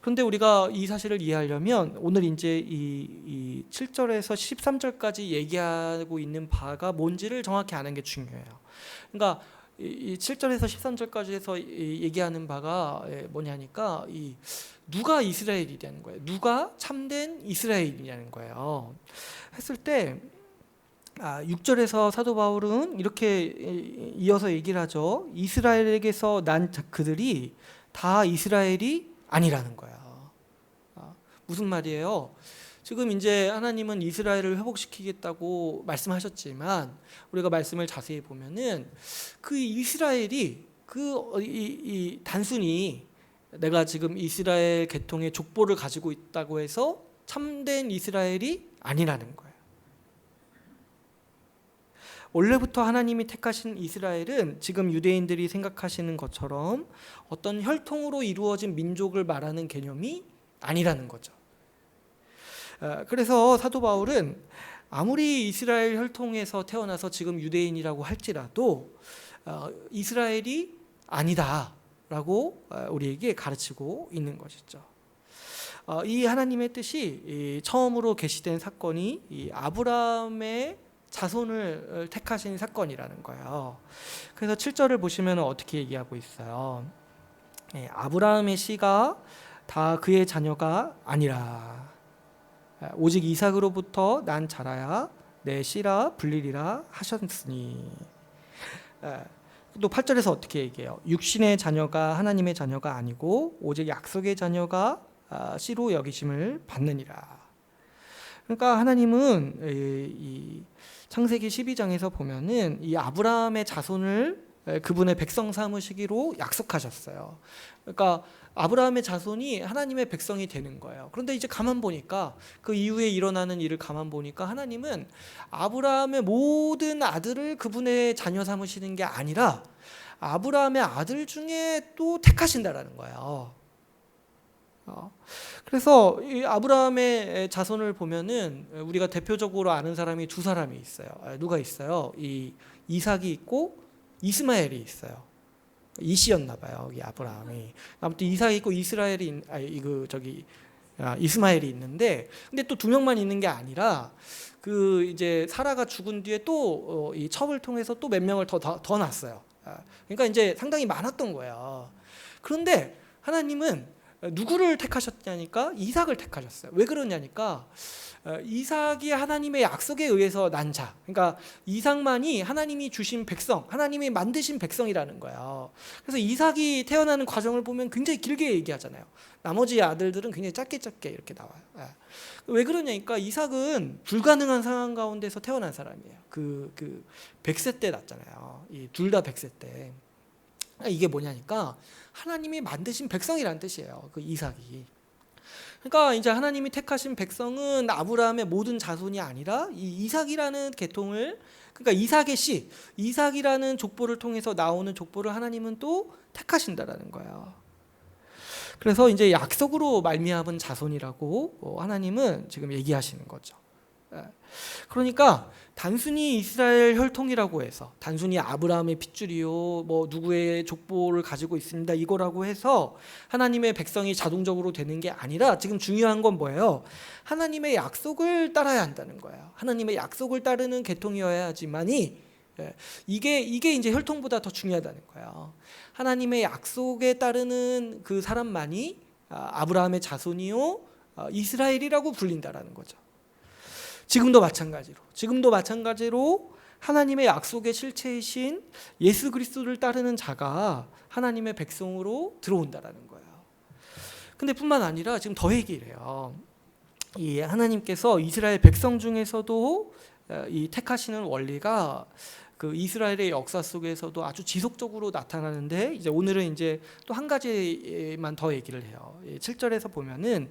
그런데 우리가 이 사실을 이해하려면 오늘 이제 이 7절에서 13절까지 얘기하고 있는 바가 뭔지를 정확히 아는 게 중요해요. 그러니까 이 7절에서 13절까지 해서 얘기하는 바가 뭐냐니까 누가 이스라엘이냐는 거예요. 누가 참된 이스라엘이냐는 거예요. 했을 때 6절에서 사도 바울은 이렇게 이어서 얘기를 하죠. 이스라엘에게서 난 그들이 다 이스라엘이 아니라는 거예요. 무슨 말이에요? 지금 이제 하나님은 이스라엘을 회복시키겠다고 말씀하셨지만 우리가 말씀을 자세히 보면은 그 이스라엘이 단순히 내가 지금 이스라엘 계통의 족보를 가지고 있다고 해서 참된 이스라엘이 아니라는 거예요. 원래부터 하나님이 택하신 이스라엘은 지금 유대인들이 생각하시는 것처럼 어떤 혈통으로 이루어진 민족을 말하는 개념이 아니라는 거죠. 그래서 사도 바울은 아무리 이스라엘 혈통에서 태어나서 지금 유대인이라고 할지라도 이스라엘이 아니다라고 우리에게 가르치고 있는 것이죠. 이 하나님의 뜻이 처음으로 계시된 사건이 이 아브라함의 자손을 택하신 사건이라는 거예요. 그래서 7절을 보시면 어떻게 얘기하고 있어요? 아브라함의 씨가 다 그의 자녀가 아니라 오직 이삭으로부터 난 자라야 내 씨라 불리리라 하셨으니. 또 8절에서 어떻게 얘기해요? 육신의 자녀가 하나님의 자녀가 아니고 오직 약속의 자녀가 씨로 여기심을 받느니라. 그러니까 하나님은 이 창세기 12장에서 보면은 이 아브라함의 자손을 그분의 백성 삼으시기로 약속하셨어요. 그러니까 아브라함의 자손이 하나님의 백성이 되는 거예요. 그런데 이제 가만 보니까 그 이후에 일어나는 일을 가만 보니까 하나님은 아브라함의 모든 아들을 그분의 자녀 삼으시는 게 아니라 아브라함의 아들 중에 또 택하신다라는 거예요. 그래서 이 아브라함의 자손을 보면은 우리가 대표적으로 아는 사람이 두 사람이 있어요. 누가 있어요? 이 이삭이 있고 이스마엘이 있어요. 이시였나 봐요. 이 아브라함이. 아무튼 이삭이 있고 이스마엘이 있는데, 근데 또 두 명만 있는 게 아니라 그 이제 사라가 죽은 뒤에 또 이 첩을 통해서 또 몇 명을 더 낳았어요. 그러니까 이제 상당히 많았던 거예요. 그런데 하나님은 누구를 택하셨냐니까 이삭을 택하셨어요. 왜 그러냐니까 이삭이 하나님의 약속에 의해서 난 자, 그러니까 이삭만이 하나님이 주신 백성, 하나님이 만드신 백성이라는 거예요. 그래서 이삭이 태어나는 과정을 보면 굉장히 길게 얘기하잖아요. 나머지 아들들은 굉장히 짧게 이렇게 나와요. 왜 그러냐니까 이삭은 불가능한 상황 가운데서 태어난 사람이에요. 그 100세 때 났잖아요. 둘 다 100세 때. 이게 뭐냐니까 하나님이 만드신 백성이라는 뜻이에요. 그 이삭이. 그러니까 이제 하나님이 택하신 백성은 아브라함의 모든 자손이 아니라 이 이삭이라는 계통을, 그러니까 이삭의 씨, 이삭이라는 족보를 통해서 나오는 족보를 하나님은 또 택하신다라는 거예요. 그래서 이제 약속으로 말미암은 자손이라고 하나님은 지금 얘기하시는 거죠. 그러니까 단순히 이스라엘 혈통이라고 해서, 단순히 아브라함의 핏줄이요 뭐 누구의 족보를 가지고 있습니다 이거라고 해서 하나님의 백성이 자동적으로 되는 게 아니라 지금 중요한 건 뭐예요? 하나님의 약속을 따라야 한다는 거예요. 하나님의 약속을 따르는 계통이어야지만이 이게 이제 혈통보다 더 중요하다는 거예요. 하나님의 약속에 따르는 그 사람만이 아브라함의 자손이요 이스라엘이라고 불린다라는 거죠. 지금도 마찬가지로 하나님의 약속의 실체이신 예수 그리스도를 따르는 자가 하나님의 백성으로 들어온다라는 거예요. 근데 뿐만 아니라 지금 더 얘기를 해요. 이 하나님께서 이스라엘 백성 중에서도 이 택하시는 원리가 그 이스라엘의 역사 속에서도 아주 지속적으로 나타나는데, 이제 오늘은 이제 또 한 가지만 더 얘기를 해요. 7절에서 보면은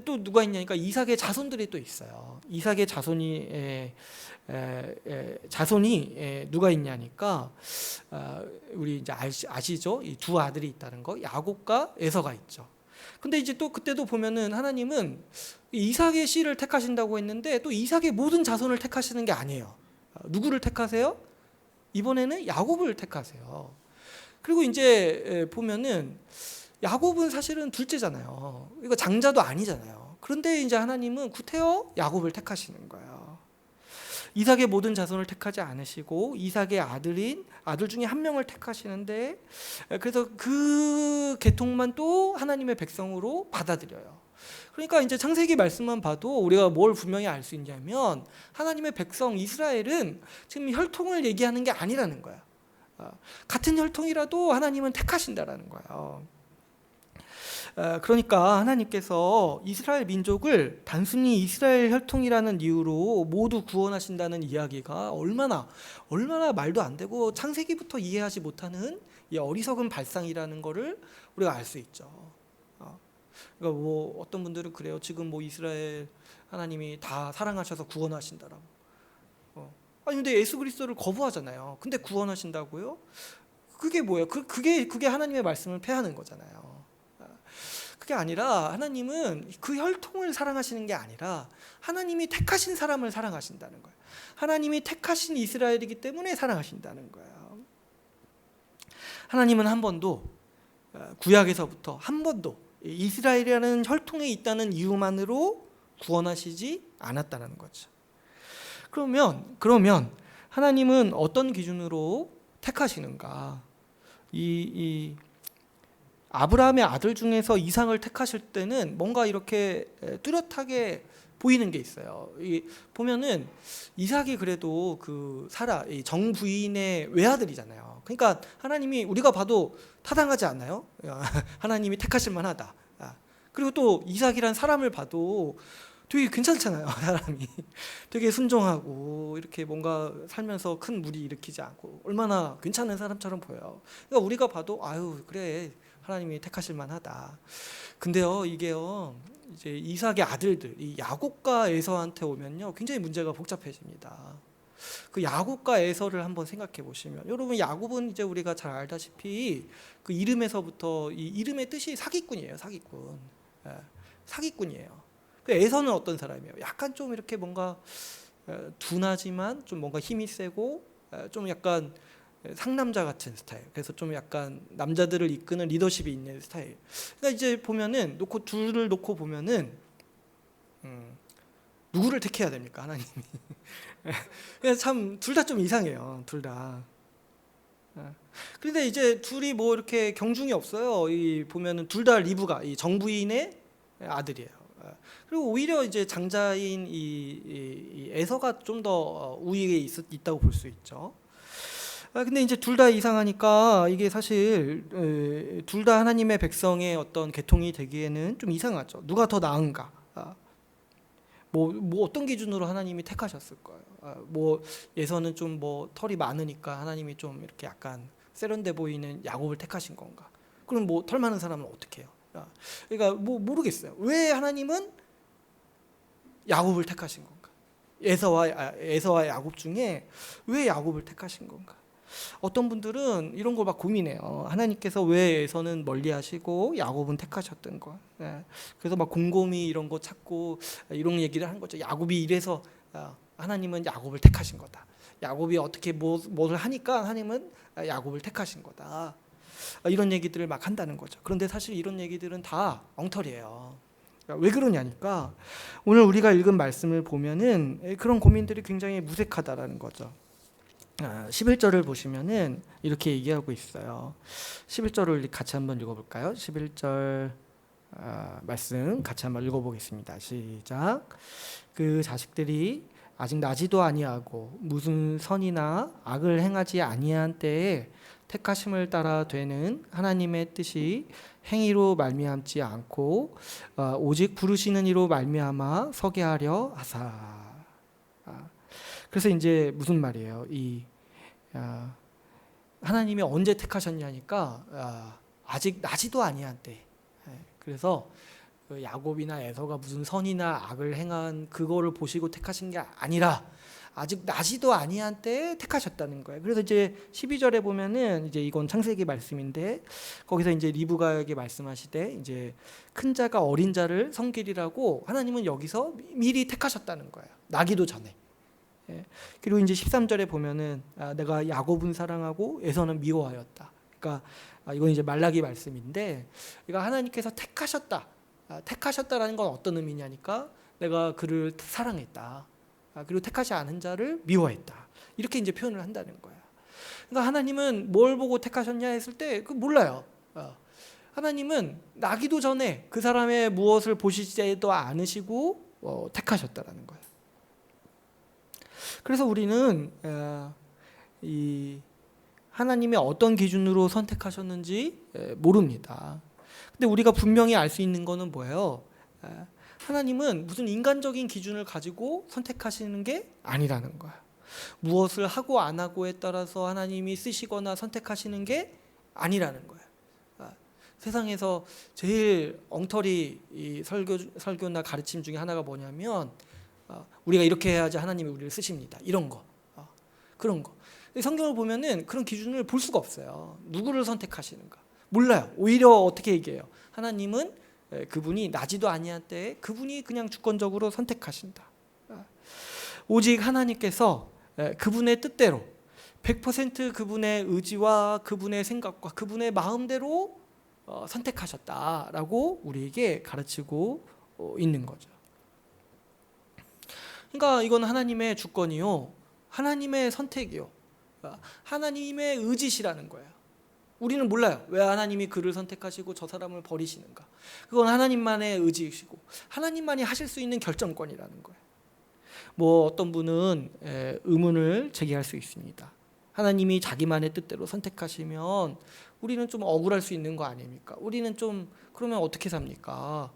또 누가 있냐니까 이삭의 자손들이 또 있어요. 이삭의 자손이 누가 있냐니까 우리 이제 아시죠? 이 두 아들이 있다는 거, 야곱과 에서가 있죠. 근데 이제 또 그때도 보면은 하나님은 이삭의 씨를 택하신다고 했는데 또 이삭의 모든 자손을 택하시는 게 아니에요. 누구를 택하세요? 이번에는 야곱을 택하세요. 그리고 이제 보면은 야곱은 사실은 둘째잖아요. 이거 장자도 아니잖아요. 그런데 이제 하나님은 구태여 야곱을 택하시는 거예요. 이삭의 모든 자손을 택하지 않으시고 이삭의 아들 중에 한 명을 택하시는데, 그래서 그 계통만 또 하나님의 백성으로 받아들여요. 그러니까 이제 창세기 말씀만 봐도 우리가 뭘 분명히 알 수 있냐면 하나님의 백성 이스라엘은 지금 혈통을 얘기하는 게 아니라는 거야. 같은 혈통이라도 하나님은 택하신다라는 거예요. 그러니까 하나님께서 이스라엘 민족을 단순히 이스라엘 혈통이라는 이유로 모두 구원하신다는 이야기가 얼마나 말도 안 되고 창세기부터 이해하지 못하는 이 어리석은 발상이라는 것을 우리가 알 수 있죠. 그러니까 뭐 어떤 분들은 그래요. 지금 뭐 이스라엘 하나님이 다 사랑하셔서 구원하신다라고. 아니 근데 예수 그리스도를 거부하잖아요. 근데 구원하신다고요? 그게 뭐예요? 그게 하나님의 말씀을 폐하는 거잖아요. 그게 아니라 하나님은 그 혈통을 사랑하시는 게 아니라 하나님이 택하신 사람을 사랑하신다는 거예요. 하나님이 택하신 이스라엘이기 때문에 사랑하신다는 거예요. 하나님은 한 번도 구약에서부터 한 번도 이스라엘이라는 혈통에 있다는 이유만으로 구원하시지 않았다는 거죠. 그러면 하나님은 어떤 기준으로 택하시는가? 이 아브라함의 아들 중에서 이삭을 택하실 때는 뭔가 이렇게 뚜렷하게 보이는 게 있어요. 보면은 이삭이 그래도 그 사라 정부인의 외아들이잖아요. 그러니까 하나님이 우리가 봐도 타당하지 않나요? 하나님이 택하실 만하다. 그리고 또 이삭이란 사람을 봐도 되게 괜찮잖아요. 사람이 되게 순종하고 이렇게 뭔가 살면서 큰 무리 일으키지 않고 얼마나 괜찮은 사람처럼 보여요. 그러니까 우리가 봐도 아유 그래 하나님이 택하실 만하다. 근데요 이게요 이제 이삭의 아들들 이 야곱과 에서한테 오면요 굉장히 문제가 복잡해집니다. 그 야곱과 에서를 한번 생각해 보시면 여러분 야곱은 이제 우리가 잘 알다시피 그 이름에서부터 이 이름의 뜻이 사기꾼이에요. 사기꾼. 사기꾼이에요. 에서는 어떤 사람이에요? 약간 좀 이렇게 뭔가 둔하지만 좀 뭔가 힘이 세고 좀 약간 상남자 같은 스타일. 그래서 좀 약간 남자들을 이끄는 리더십이 있는 스타일. 그러니까 이제 보면은 둘을 놓고 보면은 누구를 택해야 됩니까 하나님이? 그냥 참 둘 다 좀 이상해요. 둘 다. 그런데 이제 둘이 뭐 이렇게 경중이 없어요. 보면은 둘 다 리브가 이 정부인의 아들이에요. 그리고 오히려 이제 장자인 이 에서가 좀 더 우위에 있다고 볼 수 있죠. 근데 이제 둘 다 이상하니까 이게 사실 둘 다 하나님의 백성의 어떤 계통이 되기에는 좀 이상하죠. 누가 더 나은가? 뭐 어떤 기준으로 하나님이 택하셨을 거예요. 뭐 에서는 좀 뭐 털이 많으니까 하나님이 좀 이렇게 약간 세련돼 보이는 야곱을 택하신 건가? 그럼 뭐 털 많은 사람은 어떻게 해요? 그러니까 뭐 모르겠어요. 왜 하나님은 야곱을 택하신 건가? 에서와 야곱 중에 왜 야곱을 택하신 건가? 어떤 분들은 이런 걸 막 고민해요. 하나님께서 왜 에서는 멀리하시고 야곱은 택하셨던 거. 그래서 막 곰곰이 이런 거 찾고 이런 얘기를 하는 거죠. 야곱이 이래서 하나님은 야곱을 택하신 거다. 야곱이 어떻게 뭘 하니까 하나님은 야곱을 택하신 거다. 이런 얘기들을 막 한다는 거죠. 그런데 사실 이런 얘기들은 다 엉터리예요. 왜 그러냐니까 오늘 우리가 읽은 말씀을 보면은 그런 고민들이 굉장히 무색하다라는 거죠. 11절을 보시면은 이렇게 얘기하고 있어요. 11절을 같이 한번 읽어볼까요? 11절 말씀 같이 한번 읽어보겠습니다. 시작. 그 자식들이 아직 나지도 아니하고 무슨 선이나 악을 행하지 아니한 때에 택하심을 따라 되는 하나님의 뜻이 행위로 말미암지 않고 오직 부르시는 이로 말미암아 서게 하려 하사. 그래서 이제 무슨 말이에요? 하나님이 언제 택하셨냐니까 아직 나지도 아니한 때. 그래서 야곱이나 에서가 무슨 선이나 악을 행한 그거를 보시고 택하신 게 아니라 아직 나지도 아니한 때에 택하셨다는 거예요. 그래서 이제 12절에 보면은 이제 이건 창세기 말씀인데 거기서 이제 리브가에게 말씀하시되 이제 큰 자가 어린 자를 섬기리라고 하나님은 여기서 미리 택하셨다는 거예요. 나기도 전에. 그리고 이제 13절에 보면은 내가 야곱은 사랑하고 에서는 미워하였다. 그러니까 이건 이제 말라기 말씀인데 그러니까 하나님께서 택하셨다라는 건 어떤 의미냐니까 내가 그를 사랑했다. 그리고 택하지 않은 자를 미워했다. 이렇게 이제 표현을 한다는 거야. 그러니까 하나님은 뭘 보고 택하셨냐 했을 때 그 몰라요. 하나님은 나기도 전에 그 사람의 무엇을 보시지도 않으시고 택하셨다라는 거예요. 그래서 우리는 이 하나님의 어떤 기준으로 선택하셨는지 모릅니다. 근데 우리가 분명히 알 수 있는 거는 뭐예요? 하나님은 무슨 인간적인 기준을 가지고 선택하시는 게 아니라는 거예요. 무엇을 하고 안 하고에 따라서 하나님이 쓰시거나 선택하시는 게 아니라는 거예요. 세상에서 제일 엉터리 이 설교나 가르침 중에 하나가 뭐냐면 우리가 이렇게 해야지 하나님이 우리를 쓰십니다. 이런 거, 그런 거. 성경을 보면은 그런 기준을 볼 수가 없어요. 누구를 선택하시는가 몰라요. 오히려 어떻게 얘기해요? 하나님은 그분이 나지도 아니한 때에 그분이 그냥 주권적으로 선택하신다. 오직 하나님께서 그분의 뜻대로 100% 그분의 의지와 그분의 생각과 그분의 마음대로 선택하셨다라고 우리에게 가르치고 있는 거죠. 그러니까 이건 하나님의 주권이요, 하나님의 선택이요, 하나님의 의지시라는 거예요. 우리는 몰라요. 왜 하나님이 그를 선택하시고 저 사람을 버리시는가. 그건 하나님만의 의지이시고 하나님만이 하실 수 있는 결정권이라는 거예요. 뭐 어떤 분은 의문을 제기할 수 있습니다. 하나님이 자기만의 뜻대로 선택하시면 우리는 좀 억울할 수 있는 거 아닙니까? 우리는 좀 그러면 어떻게 삽니까?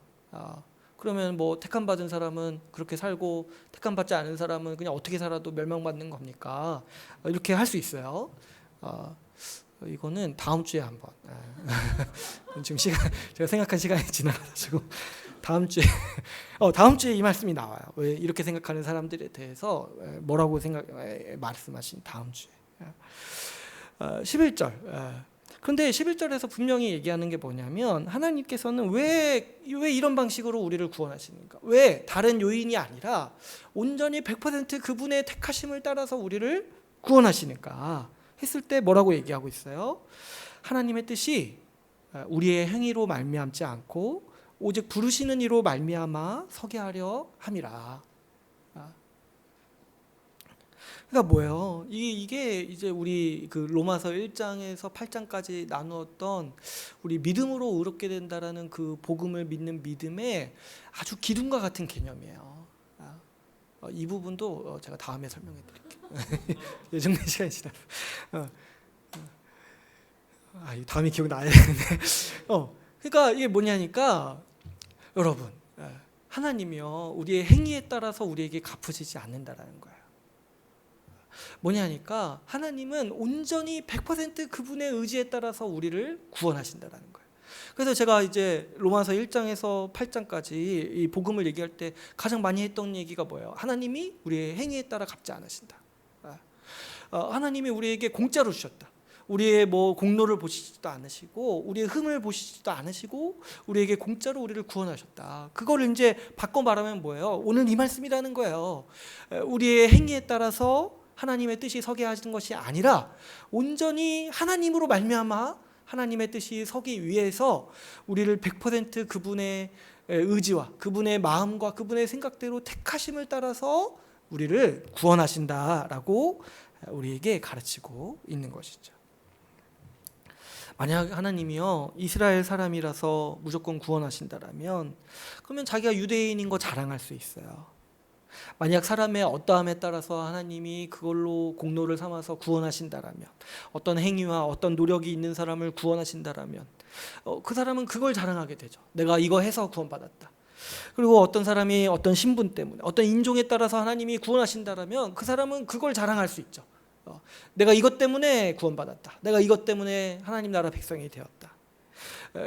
그러면 뭐 택함 받은 사람은 그렇게 살고 택함 받지 않은 사람은 그냥 어떻게 살아도 멸망받는 겁니까? 이렇게 할 수 있어요. 이거는 다음 주에 한번. 지금 제가 생각한 시간이 지나가지고 다음 주에 이 말씀이 나와요. 왜 이렇게 생각하는 사람들에 대해서 뭐라고 말씀하신 다음 주에 11절. 그런데 11절에서 분명히 얘기하는 게 뭐냐면 하나님께서는 왜 이런 방식으로 우리를 구원하시는가? 왜 다른 요인이 아니라 온전히 100% 그분의 택하심을 따라서 우리를 구원하시는가 했을 때 뭐라고 얘기하고 있어요? 하나님의 뜻이 우리의 행위로 말미암지 않고 오직 부르시는 이로 말미암아 서게 하려 함이라. 그러니까 뭐예요? 이게 이제 우리 그 로마서 1장에서 8장까지 나누었던 우리 믿음으로 의롭게 된다라는 그 복음을 믿는 믿음의 아주 기둥과 같은 개념이에요. 이 부분도 제가 다음에 설명해 드릴게요. 예정된 시간이 지나서. 다음에 기억나야 되는데. 그러니까 이게 뭐냐니까 여러분, 하나님이요 우리의 행위에 따라서 우리에게 갚으시지 않는다라는 거예요. 뭐냐니까 하나님은 온전히 100% 그분의 의지에 따라서 우리를 구원하신다라는 거예요. 그래서 제가 이제 로마서 1장에서 8장까지 이 복음을 얘기할 때 가장 많이 했던 얘기가 뭐예요? 하나님이 우리의 행위에 따라 갚지 않으신다. 하나님이 우리에게 공짜로 주셨다. 우리의 뭐 공로를 보시지도 않으시고 우리의 흠을 보시지도 않으시고 우리에게 공짜로 우리를 구원하셨다. 그걸 이제 바꿔 말하면 뭐예요? 오늘 이 말씀이라는 거예요. 우리의 행위에 따라서 하나님의 뜻이 서게 하시는 것이 아니라 온전히 하나님으로 말미암아 하나님의 뜻이 서기 위해서 우리를 100% 그분의 의지와 그분의 마음과 그분의 생각대로 택하심을 따라서 우리를 구원하신다라고 우리에게 가르치고 있는 것이죠. 만약 하나님이요 이스라엘 사람이라서 무조건 구원하신다라면 그러면 자기가 유대인인 거 자랑할 수 있어요. 만약 사람의 어떠함에 따라서 하나님이 그걸로 공로를 삼아서 구원하신다라면, 어떤 행위와 어떤 노력이 있는 사람을 구원하신다라면 그 사람은 그걸 자랑하게 되죠. 내가 이거 해서 구원받았다. 그리고 어떤 사람이 어떤 신분 때문에 어떤 인종에 따라서 하나님이 구원하신다라면 그 사람은 그걸 자랑할 수 있죠. 내가 이것 때문에 구원받았다. 내가 이것 때문에 하나님 나라 백성이 되었다.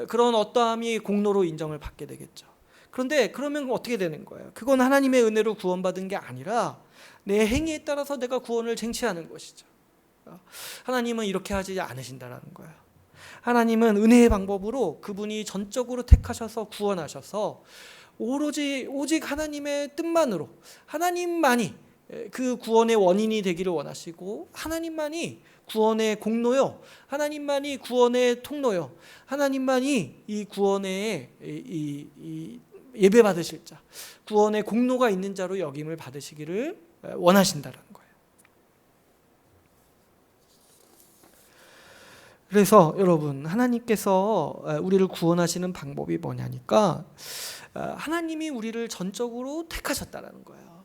그런 어떠함이 공로로 인정을 받게 되겠죠. 그런데 그러면 어떻게 되는 거예요? 그건 하나님의 은혜로 구원받은 게 아니라 내 행위에 따라서 내가 구원을 쟁취하는 것이죠. 하나님은 이렇게 하지 않으신다라는 거예요. 하나님은 은혜의 방법으로 그분이 전적으로 택하셔서 구원하셔서 오직 하나님의 뜻만으로 하나님만이 그 구원의 원인이 되기를 원하시고 하나님만이 구원의 공로요, 하나님만이 구원의 통로요, 하나님만이 이 구원의 이 예배 받으실 자, 구원의 공로가 있는 자로 여김을 받으시기를 원하신다라는 거예요. 그래서 여러분, 하나님께서 우리를 구원하시는 방법이 뭐냐니까 하나님이 우리를 전적으로 택하셨다라는 거예요.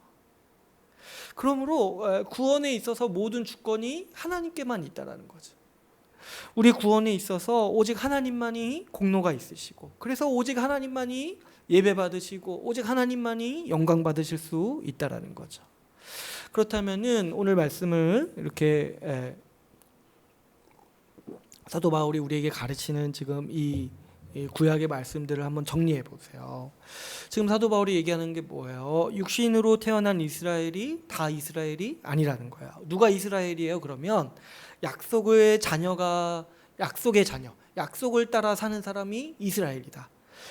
그러므로 구원에 있어서 모든 주권이 하나님께만 있다라는 거죠. 우리 구원에 있어서 오직 하나님만이 공로가 있으시고, 그래서 오직 하나님만이 예배 받으시고 오직 하나님만이 영광 받으실 수 있다라는 거죠. 그렇다면은 오늘 말씀을 이렇게 사도 바울이 우리에게 가르치는 지금 이 구약의 말씀들을 한번 정리해 보세요. 지금 사도 바울이 얘기하는 게 뭐예요? 육신으로 태어난 이스라엘이 다 이스라엘이 아니라는 거예요. 누가 이스라엘이에요? 그러면 약속의 자녀, 약속을 따라 사는 사람이 이스라엘이다.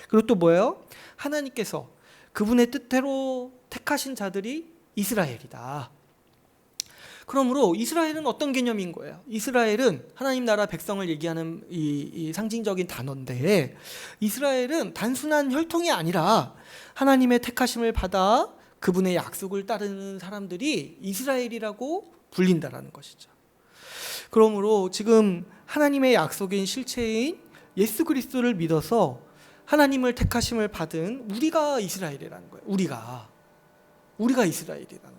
그리고 또 뭐예요? 하나님께서 그분의 뜻대로 택하신 자들이 이스라엘이다. 그러므로 이스라엘은 어떤 개념인 거예요? 이스라엘은 하나님 나라 백성을 얘기하는 이 상징적인 단어인데, 이스라엘은 단순한 혈통이 아니라 하나님의 택하심을 받아 그분의 약속을 따르는 사람들이 이스라엘이라고 불린다라는 것이죠. 그러므로 지금 하나님의 약속인 실체인 예수 그리스도를 믿어서 하나님을 택하심을 받은 우리가 이스라엘이라는 거예요. 우리가 이스라엘이라는 거예요.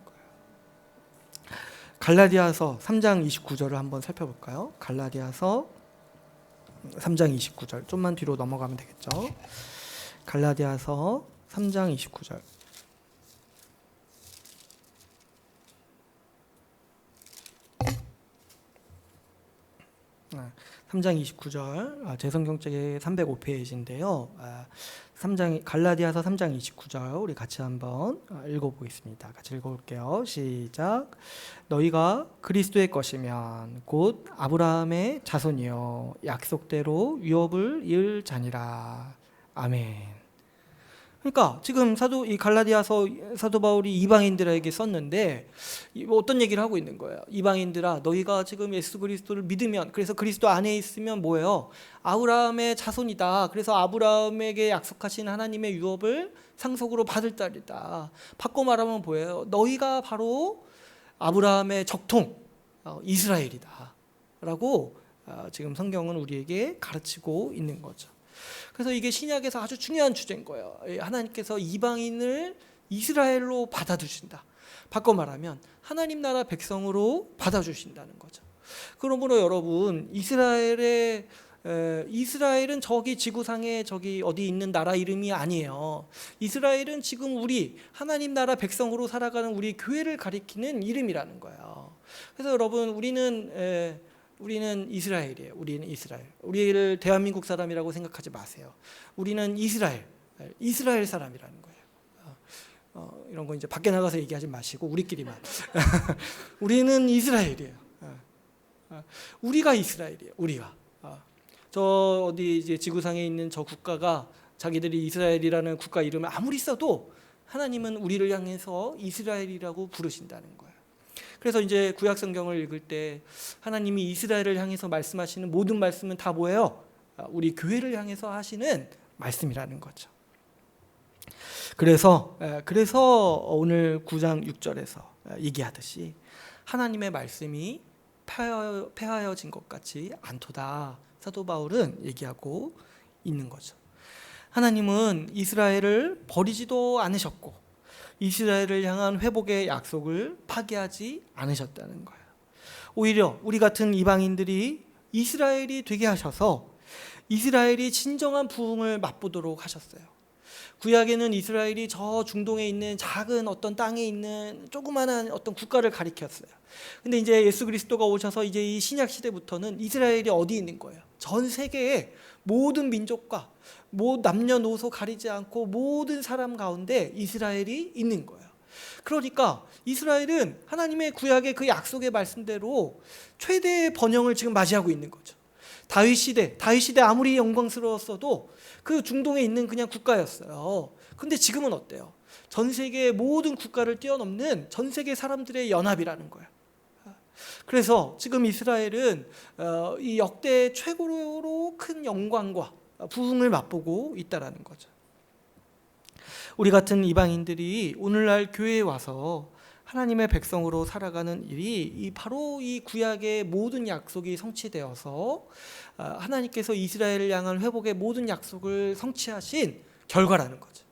갈라디아서 3장 29절을 한번 살펴볼까요? 갈라디아서 3장 29절, 좀만 뒤로 넘어가면 되겠죠. 갈라디아서 3장 29절. 3장 29절, 제 성경책의 305페이지인데요. 갈라디아서 3장 29절 우리 같이 한번 읽어보겠습니다. 같이 읽어볼게요. 시작. 너희가 그리스도의 것이면 곧 아브라함의 자손이요 약속대로 유업을 이을 자니라. 아멘. 그러니까 지금 이 갈라디아서 사도 바울이 이방인들에게 썼는데 어떤 얘기를 하고 있는 거예요? 이방인들아, 너희가 지금 예수 그리스도를 믿으면, 그래서 그리스도 안에 있으면 뭐예요? 아브라함의 자손이다. 그래서 아브라함에게 약속하신 하나님의 유업을 상속으로 받을 자리다. 바꿔 말하면 뭐예요? 너희가 바로 아브라함의 적통 이스라엘이다 라고 지금 성경은 우리에게 가르치고 있는 거죠. 그래서 이게 신약에서 아주 중요한 주제인 거예요. 하나님께서 이방인을 이스라엘로 받아주신다. 바꿔 말하면 하나님 나라 백성으로 받아주신다는 거죠. 그러므로 여러분, 이스라엘은 저기 지구상에 저기 어디 있는 나라 이름이 아니에요. 이스라엘은 지금 우리 하나님 나라 백성으로 살아가는 우리 교회를 가리키는 이름이라는 거예요. 그래서 여러분, 우리는 이스라엘이에요. 우리는 이스라엘. 우리를 대한민국 사람이라고 생각하지 마세요. 우리는 이스라엘 사람이라는 거예요. 이런 거 이제 밖에 나가서 얘기하지 마시고 우리끼리만. 우리는 이스라엘이에요. 우리가 이스라엘이에요. 우리가. 저 어디 이제 지구상에 있는 저 국가가 자기들이 이스라엘이라는 국가 이름을 아무리 써도 하나님은 우리를 향해서 이스라엘이라고 부르신다는 거예요. 그래서 이제 구약 성경을 읽을 때 하나님이 이스라엘을 향해서 말씀하시는 모든 말씀은 다 뭐예요? 우리 교회를 향해서 하시는 말씀이라는 거죠. 그래서 오늘 9장 6절에서 얘기하듯이 하나님의 말씀이 폐하여진 것 같지 않도다. 사도 바울은 얘기하고 있는 거죠. 하나님은 이스라엘을 버리지도 않으셨고 이스라엘을 향한 회복의 약속을 파기하지 않으셨다는 거예요. 오히려 우리 같은 이방인들이 이스라엘이 되게 하셔서 이스라엘이 진정한 부흥을 맛보도록 하셨어요. 구약에는 이스라엘이 저 중동에 있는 작은 어떤 땅에 있는 조그마한 어떤 국가를 가리켰어요. 근데 이제 예수 그리스도가 오셔서 이제 이 신약 시대부터는 이스라엘이 어디 있는 거예요? 전 세계의 모든 민족과 남녀노소 가리지 않고 모든 사람 가운데 이스라엘이 있는 거예요. 그러니까 이스라엘은 하나님의 구약의 그 약속의 말씀대로 최대의 번영을 지금 맞이하고 있는 거죠. 다윗 시대 아무리 영광스러웠어도 그 중동에 있는 그냥 국가였어요. 근데 지금은 어때요? 전 세계의 모든 국가를 뛰어넘는 전 세계 사람들의 연합이라는 거예요. 그래서 지금 이스라엘은 이 역대 최고로 큰 영광과 부흥을 맛보고 있다라는 거죠. 우리 같은 이방인들이 오늘날 교회에 와서 하나님의 백성으로 살아가는 일이 바로 이 구약의 모든 약속이 성취되어서 하나님께서 이스라엘을 향한 회복의 모든 약속을 성취하신 결과라는 거죠.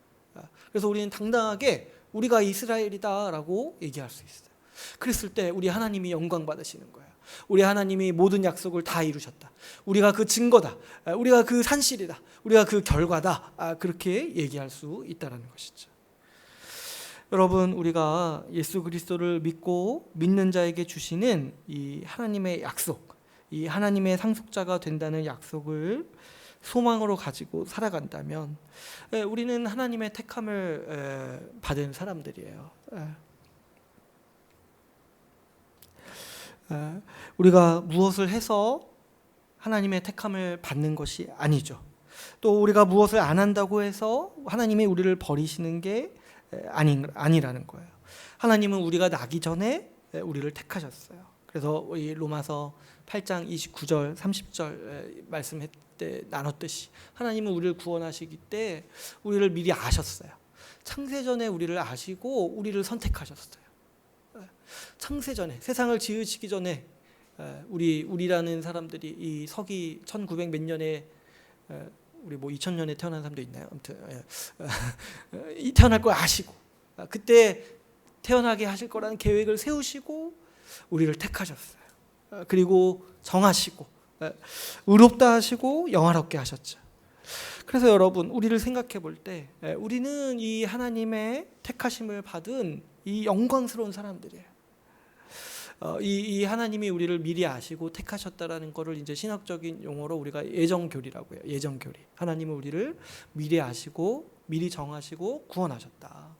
그래서 우리는 당당하게 우리가 이스라엘이다라고 얘기할 수 있어요. 그랬을 때 우리 하나님이 영광 받으시는 거예요. 우리 하나님이 모든 약속을 다 이루셨다. 우리가 그 증거다. 우리가 그 산실이다. 우리가 그 결과다. 그렇게 얘기할 수 있다는 것이죠. 여러분, 우리가 예수 그리스도를 믿고 믿는 자에게 주시는 이 하나님의 약속, 이 하나님의 상속자가 된다는 약속을 소망으로 가지고 살아간다면 우리는 하나님의 택함을 받은 사람들이에요. 우리가 무엇을 해서 하나님의 택함을 받는 것이 아니죠. 또 우리가 무엇을 안 한다고 해서 하나님이 우리를 버리시는 게 아니라는 거예요. 하나님은 우리가 나기 전에 우리를 택하셨어요. 그래서 이 로마서 8장 29절 30절 말씀할 때 나눴듯이 하나님은 우리를 구원하시기 때 우리를 미리 아셨어요. 창세전에 우리를 아시고 우리를 선택하셨어요. 창세전에, 세상을 지으시기 전에 우리라는 사람들이 이 서기 1900 몇 년에 우리 뭐 2000년에 태어난 사람도 있나요? 아무튼 태어날 걸 아시고 그때 태어나게 하실 거라는 계획을 세우시고 우리를 택하셨어요. 그리고 정하시고 의롭다 하시고 영화롭게 하셨죠. 그래서 여러분, 우리를 생각해 볼 때 우리는 이 하나님의 택하심을 받은 이 영광스러운 사람들이에요. 이 하나님이 우리를 미리 아시고 택하셨다라는 것을 이제 신학적인 용어로 우리가 예정교리라고 해요. 예정교리. 하나님은 우리를 미리 아시고 미리 정하시고 구원하셨다.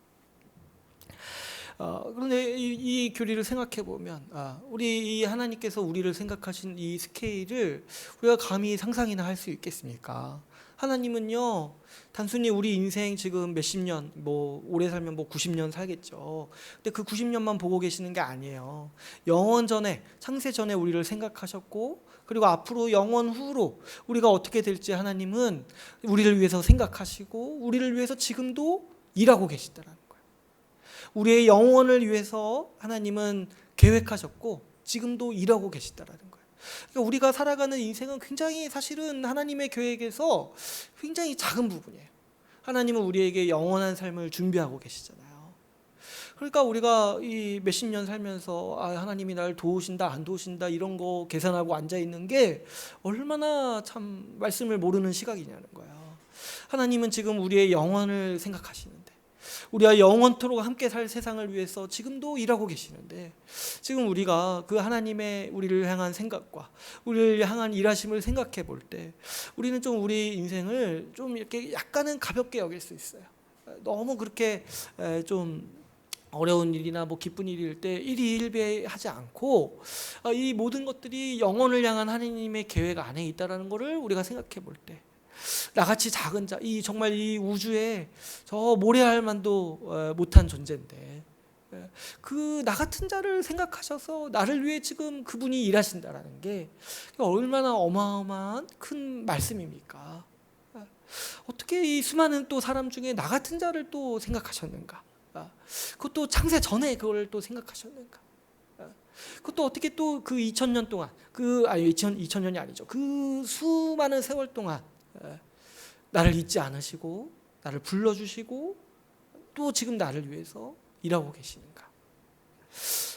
그런데 이 교리를 생각해 보면 우리 이 하나님께서 우리를 생각하신 이 스케일을 우리가 감히 상상이나 할 수 있겠습니까? 하나님은요, 단순히 우리 인생 지금 몇십 년, 뭐 오래 살면 뭐 90년 살겠죠. 근데 그 90년만 보고 계시는 게 아니에요. 영원 전에, 창세 전에 우리를 생각하셨고, 그리고 앞으로 영원 후로 우리가 어떻게 될지 하나님은 우리를 위해서 생각하시고 우리를 위해서 지금도 일하고 계시다라는 거예요. 우리의 영혼을 위해서 하나님은 계획하셨고 지금도 일하고 계시다라는 거예요. 그러니까 우리가 살아가는 인생은 굉장히 사실은 하나님의 계획에서 굉장히 작은 부분이에요. 하나님은 우리에게 영원한 삶을 준비하고 계시잖아요. 그러니까 우리가 이 몇십 년 살면서 하나님이 나를 도우신다 안 도우신다 이런 거 계산하고 앉아 있는 게 얼마나 참 말씀을 모르는 시각이냐는 거예요. 하나님은 지금 우리의 영혼을 생각하시는데, 우리가 영원토록 함께 살 세상을 위해서 지금도 일하고 계시는데, 지금 우리가 그 하나님의 우리를 향한 생각과 우리를 향한 일하심을 생각해 볼 때 우리는 좀 우리 인생을 좀 이렇게 약간은 가볍게 여길 수 있어요. 너무 그렇게 좀 어려운 일이나 뭐 기쁜 일일 때 일희일비하지 않고 이 모든 것들이 영혼을 향한 하나님의 계획 안에 있다라는 것을 우리가 생각해 볼 때, 나같이 작은 자, 이 정말 이 우주에 저 모래알 만도 못한 존재인데 그 나 같은 자를 생각하셔서 나를 위해 지금 그분이 일하신다라는 게 얼마나 어마어마한 큰 말씀입니까? 어떻게 이 수많은 또 사람 중에 나 같은 자를 또 생각하셨는가? 그것도 창세 전에 그걸 또 생각하셨는가? 그것도 어떻게 또 그 2000년 동안 2000년이 아니죠. 그 수많은 세월 동안 나를 잊지 않으시고 나를 불러주시고 또 지금 나를 위해서 일하고 계시는가?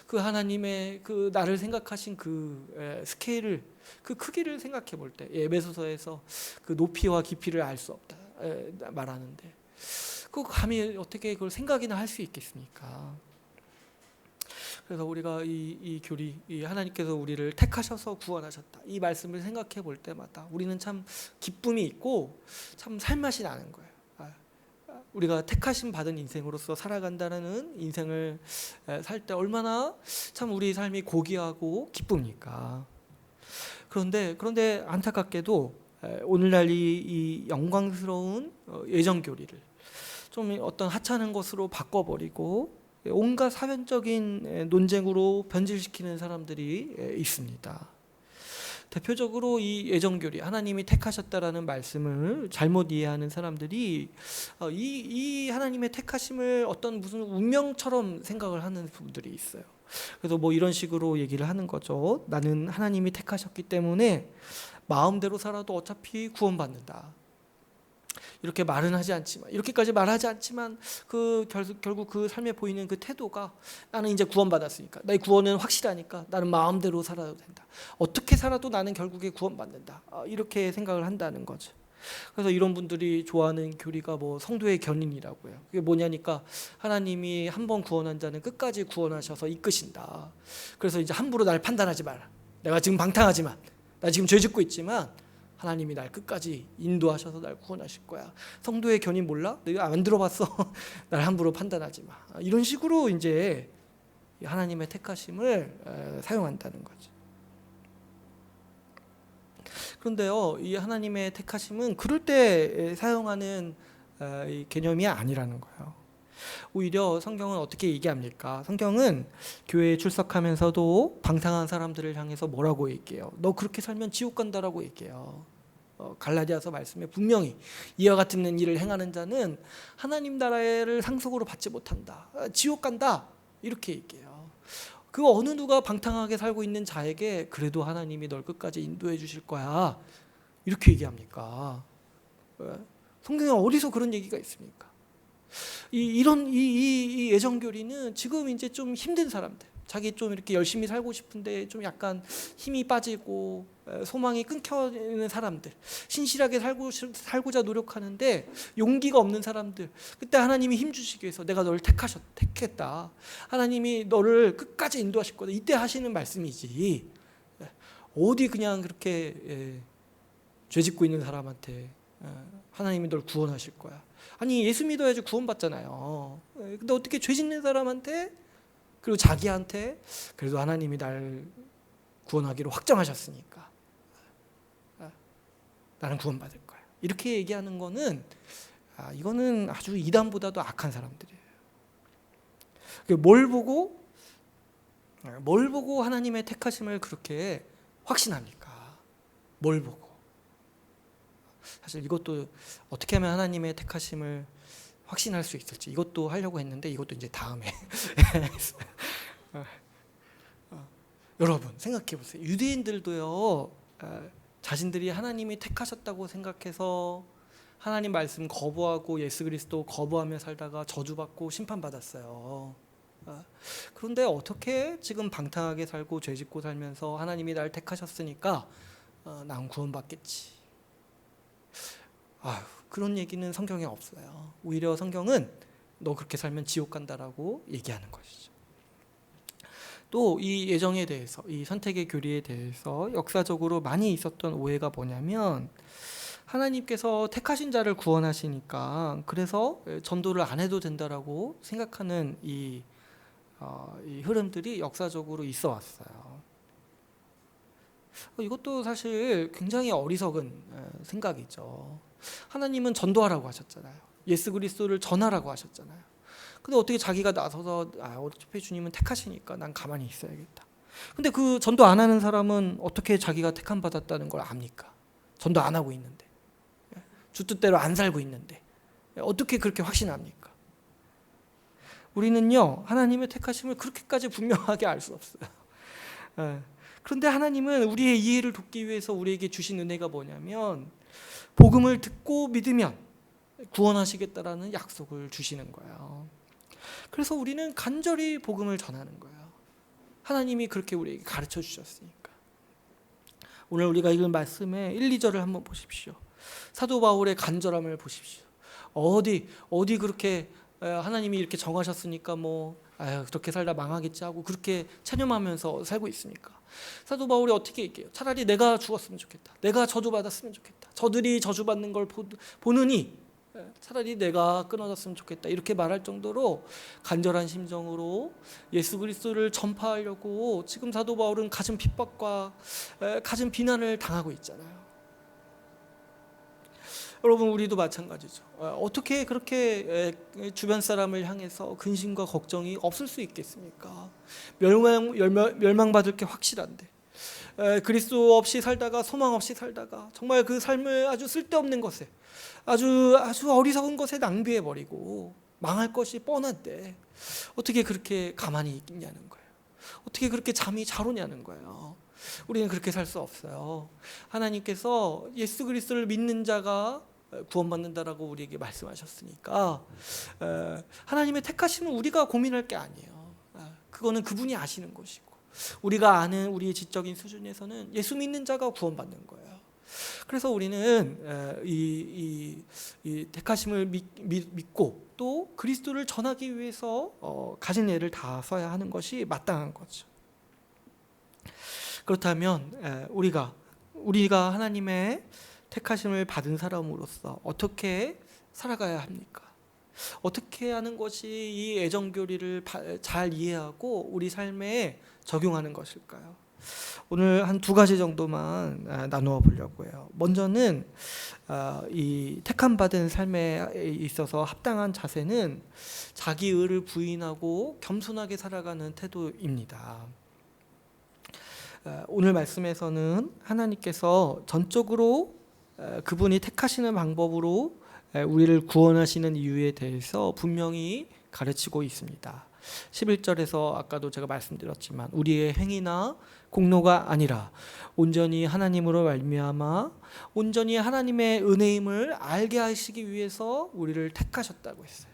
그 하나님의 그 나를 생각하신 그 스케일을, 그 크기를 생각해 볼 때, 에베소서에서 그 높이와 깊이를 알 수 없다 말하는데, 그 감히 어떻게 그걸 생각이나 할 수 있겠습니까? 그래서 우리가 이 교리, 이 하나님께서 우리를 택하셔서 구원하셨다, 이 말씀을 생각해 볼 때마다 우리는 참 기쁨이 있고 참 살맛이 나는 거예요. 우리가 택하심 받은 인생으로서 살아간다는 인생을 살 때 얼마나 참 우리 삶이 고귀하고 기쁩니까? 그런데 안타깝게도 오늘날 이 영광스러운 예정 교리를 좀 어떤 하찮은 것으로 바꿔버리고 온갖 사변적인 논쟁으로 변질시키는 사람들이 있습니다. 대표적으로 이 예정교리, 하나님이 택하셨다라는 말씀을 잘못 이해하는 사람들이 이 하나님의 택하심을 어떤 무슨 운명처럼 생각을 하는 분들이 있어요. 그래서 뭐 이런 식으로 얘기를 하는 거죠. 나는 하나님이 택하셨기 때문에 마음대로 살아도 어차피 구원받는다. 이렇게 말은 하지 않지만, 이렇게까지 말하지 않지만 결국 그 삶에 보이는 그 태도가 나는 이제 구원받았으니까, 나의 구원은 확실하니까 나는 마음대로 살아도 된다. 어떻게 살아도 나는 결국에 구원받는다. 이렇게 생각을 한다는 거죠. 그래서 이런 분들이 좋아하는 교리가 뭐 성도의 견인이라고요. 그게 뭐냐니까 하나님이 한 번 구원한 자는 끝까지 구원하셔서 이끄신다. 그래서 이제 함부로 날 판단하지 마라. 내가 지금 방탕하지만, 나 지금 죄 짓고 있지만 하나님이 날 끝까지 인도하셔서 날 구원하실 거야. 성도의 견인 몰라? 내가 안 들어봤어. 날 함부로 판단하지 마. 이런 식으로 이제 하나님의 택하심을 사용한다는 거죠. 그런데요, 이 하나님의 택하심은 그럴 때 사용하는 이 개념이 아니라는 거예요. 오히려 성경은 어떻게 얘기합니까? 성경은 교회에 출석하면서도 방탕한 사람들을 향해서 뭐라고 얘기해요? 너 그렇게 살면 지옥 간다라고 얘기해요. 갈라디아서 말씀에 분명히 이와 같은 일을 행하는 자는 하나님 나라를 상속으로 받지 못한다. 지옥 간다. 이렇게 얘기해요. 그 어느 누가 방탕하게 살고 있는 자에게 그래도 하나님이 널 끝까지 인도해 주실 거야. 이렇게 얘기합니까? 성경에 어디서 그런 얘기가 있습니까? 이 예정교리는 지금 이제 좀 힘든 사람들, 자기 좀 이렇게 열심히 살고 싶은데 좀 약간 힘이 빠지고 소망이 끊겨 있는 사람들, 신실하게 살고자 노력하는데 용기가 없는 사람들, 그때 하나님이 힘 주시기 위해서 내가 너를 택했다. 하나님이 너를 끝까지 인도하실 거다. 이때 하시는 말씀이지. 어디 그냥 그렇게 죄 짓고 있는 사람한테 하나님이 널 구원하실 거야. 아니, 예수 믿어야지 구원받잖아요. 근데 어떻게 죄 짓는 사람한테, 그리고 자기한테 그래도 하나님이 날 구원하기로 확정하셨으니까 나는 구원받을 거야. 이렇게 얘기하는 거는 이거는 아주 이단보다도 악한 사람들이에요. 뭘 보고 하나님의 택하심을 그렇게 확신합니까? 뭘 보고? 사실 이것도 어떻게 하면 하나님의 택하심을 확신할 수 있을지, 이것도 하려고 했는데 이것도 이제 다음에 여러분 생각해 보세요. 유대인들도요, 자신들이 하나님이 택하셨다고 생각해서 하나님 말씀 거부하고 예수 그리스도 거부하며 살다가 저주받고 심판받았어요. 그런데 어떻게 지금 방탕하게 살고 죄짓고 살면서 하나님이 날 택하셨으니까 난 구원받겠지. 그런 얘기는 성경에 없어요. 오히려 성경은 너 그렇게 살면 지옥 간다라고 얘기하는 것이죠. 또 이 예정에 대해서, 이 선택의 교리에 대해서 역사적으로 많이 있었던 오해가 뭐냐면, 하나님께서 택하신 자를 구원하시니까 그래서 전도를 안 해도 된다라고 생각하는 이 흐름들이 역사적으로 있어 왔어요. 이것도 사실 굉장히 어리석은 생각이죠. 하나님은 전도하라고 하셨잖아요. 예수 그리스도를 전하라고 하셨잖아요. 근데 어떻게 자기가 나서서 어차피 주님은 택하시니까 난 가만히 있어야겠다. 근데 그 전도 안 하는 사람은 어떻게 자기가 택함 받았다는 걸 압니까? 전도 안 하고 있는데, 주 뜻대로 안 살고 있는데 어떻게 그렇게 확신합니까? 우리는요, 하나님의 택하심을 그렇게까지 분명하게 알 수 없어요. 그런데 하나님은 우리의 이해를 돕기 위해서 우리에게 주신 은혜가 뭐냐면, 복음을 듣고 믿으면 구원하시겠다라는 약속을 주시는 거예요. 그래서 우리는 간절히 복음을 전하는 거예요. 하나님이 그렇게 우리에게 가르쳐 주셨으니까. 오늘 우리가 읽은 말씀의 1, 2절을 한번 보십시오. 사도 바울의 간절함을 보십시오. 어디 그렇게 하나님이 이렇게 정하셨으니까 그렇게 살다 망하겠지 하고 그렇게 체념하면서 살고 있습니까? 사도 바울이 어떻게 얘기해요? 차라리 내가 죽었으면 좋겠다. 내가 저주받았으면 좋겠다. 저들이 저주받는 걸 보느니 차라리 내가 끊어졌으면 좋겠다. 이렇게 말할 정도로 간절한 심정으로 예수 그리스도를 전파하려고 지금 사도 바울은 갖은 핍박과 갖은 비난을 당하고 있잖아요. 여러분, 우리도 마찬가지죠. 어떻게 그렇게 주변 사람을 향해서 근심과 걱정이 없을 수 있겠습니까? 멸망받을 게 확실한데, 그리스도 없이 살다가, 소망 없이 살다가 정말 그 삶을 아주 쓸데없는 것에, 아주 어리석은 것에 낭비해버리고 망할 것이 뻔한데 어떻게 그렇게 가만히 있냐는 거예요. 어떻게 그렇게 잠이 잘 오냐는 거예요. 우리는 그렇게 살 수 없어요. 하나님께서 예수 그리스도를 믿는 자가 구원받는다라고 우리에게 말씀하셨으니까 하나님의 택하심은 우리가 고민할 게 아니에요. 그거는 그분이 아시는 것이고 우리가 아는 우리의 지적인 수준에서는 예수 믿는 자가 구원받는 거예요. 그래서 우리는 이 택하심을 믿고 또 그리스도를 전하기 위해서 가진 애를 다 써야 하는 것이 마땅한 거죠. 그렇다면 우리가 하나님의 택하심을 받은 사람으로서 어떻게 살아가야 합니까? 어떻게 하는 것이 이 애정교리를 잘 이해하고 우리 삶에 적용하는 것일까요? 오늘 한 2가지 정도만 나누어 보려고 해요. 먼저는 이 택함 받은 삶에 있어서 합당한 자세는 자기 의를 부인하고 겸손하게 살아가는 태도입니다. 오늘 말씀에서는 하나님께서 전적으로 그분이 택하시는 방법으로 우리를 구원하시는 이유에 대해서 분명히 가르치고 있습니다. 11절에서 아까도 제가 말씀드렸지만 우리의 행위나 공로가 아니라 온전히 하나님으로 말미암아 온전히 하나님의 은혜임을 알게 하시기 위해서 우리를 택하셨다고 했어요.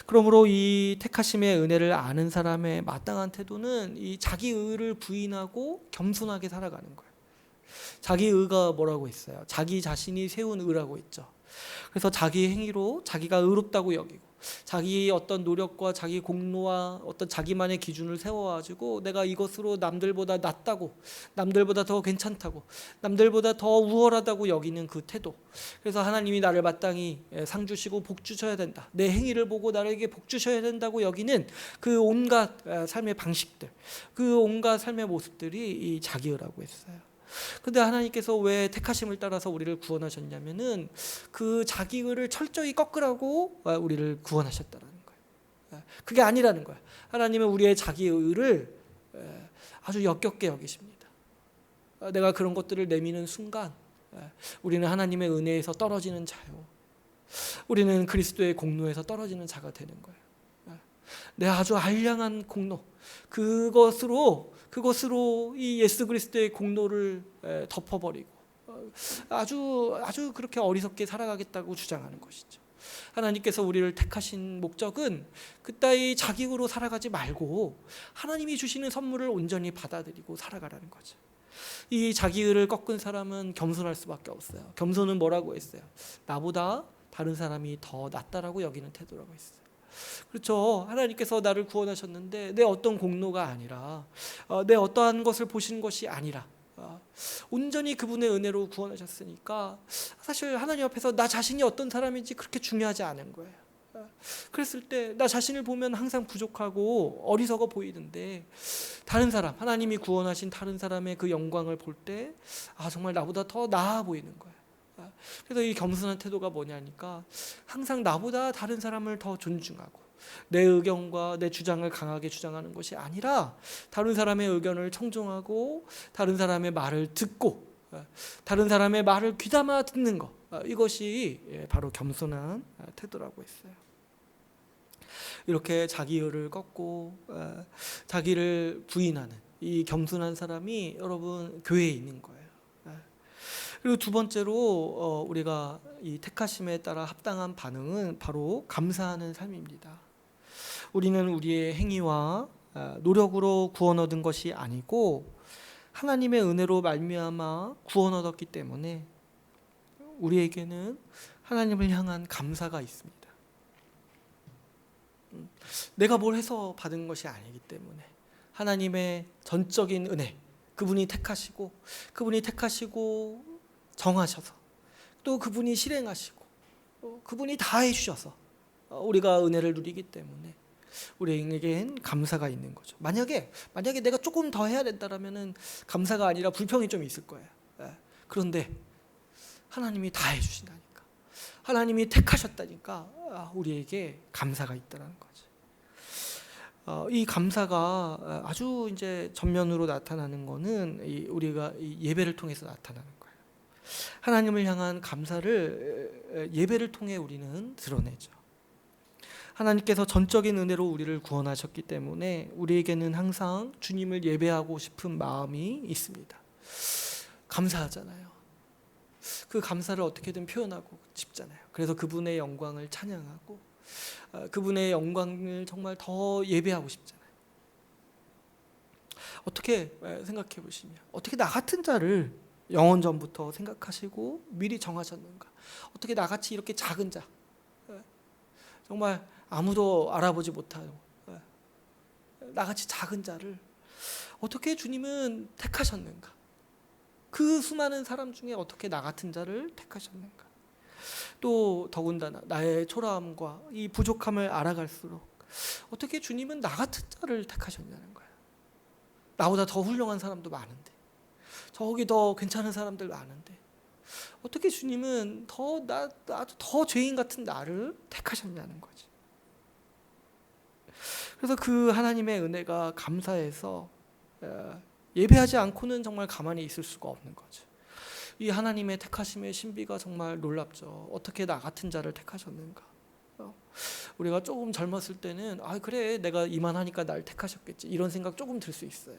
그러므로 이 택하심의 은혜를 아는 사람의 마땅한 태도는 이 자기 의를 부인하고 겸손하게 살아가는 거예요. 자기 의가 뭐라고 했어요? 자기 자신이 세운 의라고 했죠. 그래서 자기 행위로 자기가 의롭다고 여기고 자기 어떤 노력과 자기 공로와 어떤 자기만의 기준을 세워가지고 내가 이것으로 남들보다 낫다고, 남들보다 더 괜찮다고, 남들보다 더 우월하다고 여기는 그 태도. 그래서 하나님이 나를 마땅히 상 주시고 복 주셔야 된다, 내 행위를 보고 나에게 복 주셔야 된다고 여기는 그 온갖 삶의 방식들, 그 온갖 삶의 모습들이 이 자기의라고 했어요. 근데 하나님께서 왜 택하심을 따라서 우리를 구원하셨냐면은 그 자기의를 철저히 꺾으라고 우리를 구원하셨다는 거예요. 그게 아니라는 거예요. 하나님은 우리의 자기의를 아주 역겹게 여기십니다. 내가 그런 것들을 내미는 순간 우리는 하나님의 은혜에서 떨어지는 자요, 우리는 그리스도의 공로에서 떨어지는 자가 되는 거예요. 내 아주 알량한 공로, 그것으로 이 예수 그리스도의 공로를 덮어버리고 아주 그렇게 어리석게 살아가겠다고 주장하는 것이죠. 하나님께서 우리를 택하신 목적은 그따위 자기로 살아가지 말고 하나님이 주시는 선물을 온전히 받아들이고 살아가라는 거죠. 이 자기를 꺾은 사람은 겸손할 수밖에 없어요. 겸손은 뭐라고 했어요? 나보다 다른 사람이 더 낫다라고 여기는 태도라고 했어요. 그렇죠. 하나님께서 나를 구원하셨는데 내 어떤 공로가 아니라 내 어떠한 것을 보신 것이 아니라 온전히 그분의 은혜로 구원하셨으니까 사실 하나님 앞에서 나 자신이 어떤 사람인지 그렇게 중요하지 않은 거예요. 그랬을 때 나 자신을 보면 항상 부족하고 어리석어 보이는데 다른 사람, 하나님이 구원하신 다른 사람의 그 영광을 볼 때 정말 나보다 더 나아 보이는 거예요. 그래서 이 겸손한 태도가 뭐냐니까 항상 나보다 다른 사람을 더 존중하고 내 의견과 내 주장을 강하게 주장하는 것이 아니라 다른 사람의 의견을 청종하고 다른 사람의 말을 듣고 다른 사람의 말을 귀담아 듣는 것, 이것이 바로 겸손한 태도라고 했어요. 이렇게 자기의를 꺾고 자기를 부인하는 이 겸손한 사람이 여러분 교회에 있는 거예요. 그리고 2번째로 우리가 이 택하심에 따라 합당한 반응은 바로 감사하는 삶입니다. 우리는 우리의 행위와 노력으로 구원 얻은 것이 아니고 하나님의 은혜로 말미암아 구원 얻었기 때문에 우리에게는 하나님을 향한 감사가 있습니다. 내가 뭘 해서 받은 것이 아니기 때문에 하나님의 전적인 은혜, 그분이 택하시고 정하셔서 또 그분이 실행하시고 그분이 다 해주셔서 우리가 은혜를 누리기 때문에 우리에겐 감사가 있는 거죠. 만약에 내가 조금 더 해야 된다라면은 감사가 아니라 불평이 좀 있을 거예요. 그런데 하나님이 다 해주신다니까, 하나님이 택하셨다니까 우리에게 감사가 있다는 거죠. 이 감사가 아주 이제 전면으로 나타나는 거는 우리가 이 예배를 통해서 나타나는 거예요. 하나님을 향한 감사를 예배를 통해 우리는 드러내죠. 하나님께서 전적인 은혜로 우리를 구원하셨기 때문에 우리에게는 항상 주님을 예배하고 싶은 마음이 있습니다. 감사하잖아요. 그 감사를 어떻게든 표현하고 싶잖아요. 그래서 그분의 영광을 찬양하고 그분의 영광을 정말 더 예배하고 싶잖아요. 어떻게 생각해 보시면 어떻게 나 같은 자를 영원 전부터 생각하시고 미리 정하셨는가? 어떻게 나같이 이렇게 작은 자, 정말 아무도 알아보지 못하고 나같이 작은 자를 어떻게 주님은 택하셨는가? 그 수많은 사람 중에 어떻게 나 같은 자를 택하셨는가? 또 더군다나 나의 초라함과 이 부족함을 알아갈수록 어떻게 주님은 나 같은 자를 택하셨냐는 거예요. 나보다 더 훌륭한 사람도 많은데, 저기 더 괜찮은 사람들 많은데 어떻게 주님은 나도 더 죄인 같은 나를 택하셨냐는 거지. 그래서 그 하나님의 은혜가 감사해서 예배하지 않고는 정말 가만히 있을 수가 없는 거죠. 이 하나님의 택하심의 신비가 정말 놀랍죠. 어떻게 나 같은 자를 택하셨는가? 우리가 조금 젊었을 때는 그래 내가 이만하니까 날 택하셨겠지 이런 생각 조금 들 수 있어요.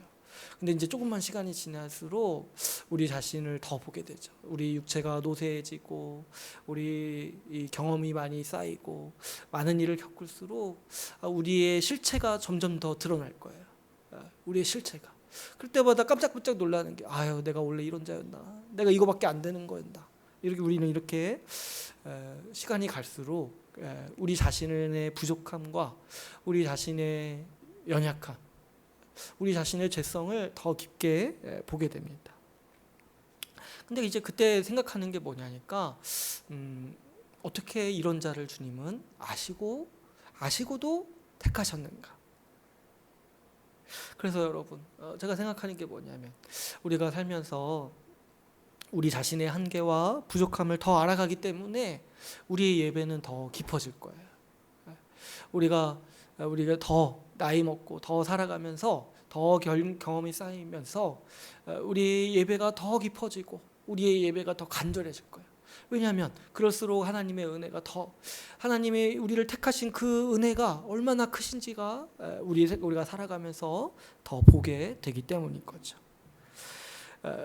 근데 이제 조금만 시간이 지날수록 우리 자신을 더 보게 되죠. 우리 육체가 노쇠해지고 우리 이 경험이 많이 쌓이고 많은 일을 겪을수록 우리의 실체가 점점 더 드러날 거예요. 우리의 실체가. 그럴 때마다 깜짝깜짝 놀라는 게 내가 원래 이런 자였나? 내가 이거밖에 안 되는 거였나? 이렇게 우리는 이렇게 시간이 갈수록 우리 자신의 부족함과 우리 자신의 연약함, 우리 자신의 죄성을 더 깊게 보게 됩니다. 근데 이제 그때 생각하는 게 뭐냐니까 어떻게 이런 자를 주님은 아시고도 택하셨는가? 그래서 여러분 제가 생각하는 게 뭐냐면 우리가 살면서 우리 자신의 한계와 부족함을 더 알아가기 때문에 우리의 예배는 더 깊어질 거예요. 우리가 더 나이 먹고 더 살아가면서 더 경험이 쌓이면서 우리 예배가 더 깊어지고 우리의 예배가 더 간절해질 거예요. 왜냐하면 그럴수록 하나님의 은혜가 하나님이 우리를 택하신 그 은혜가 얼마나 크신지가 우리가 살아가면서 더 보게 되기 때문인 거죠.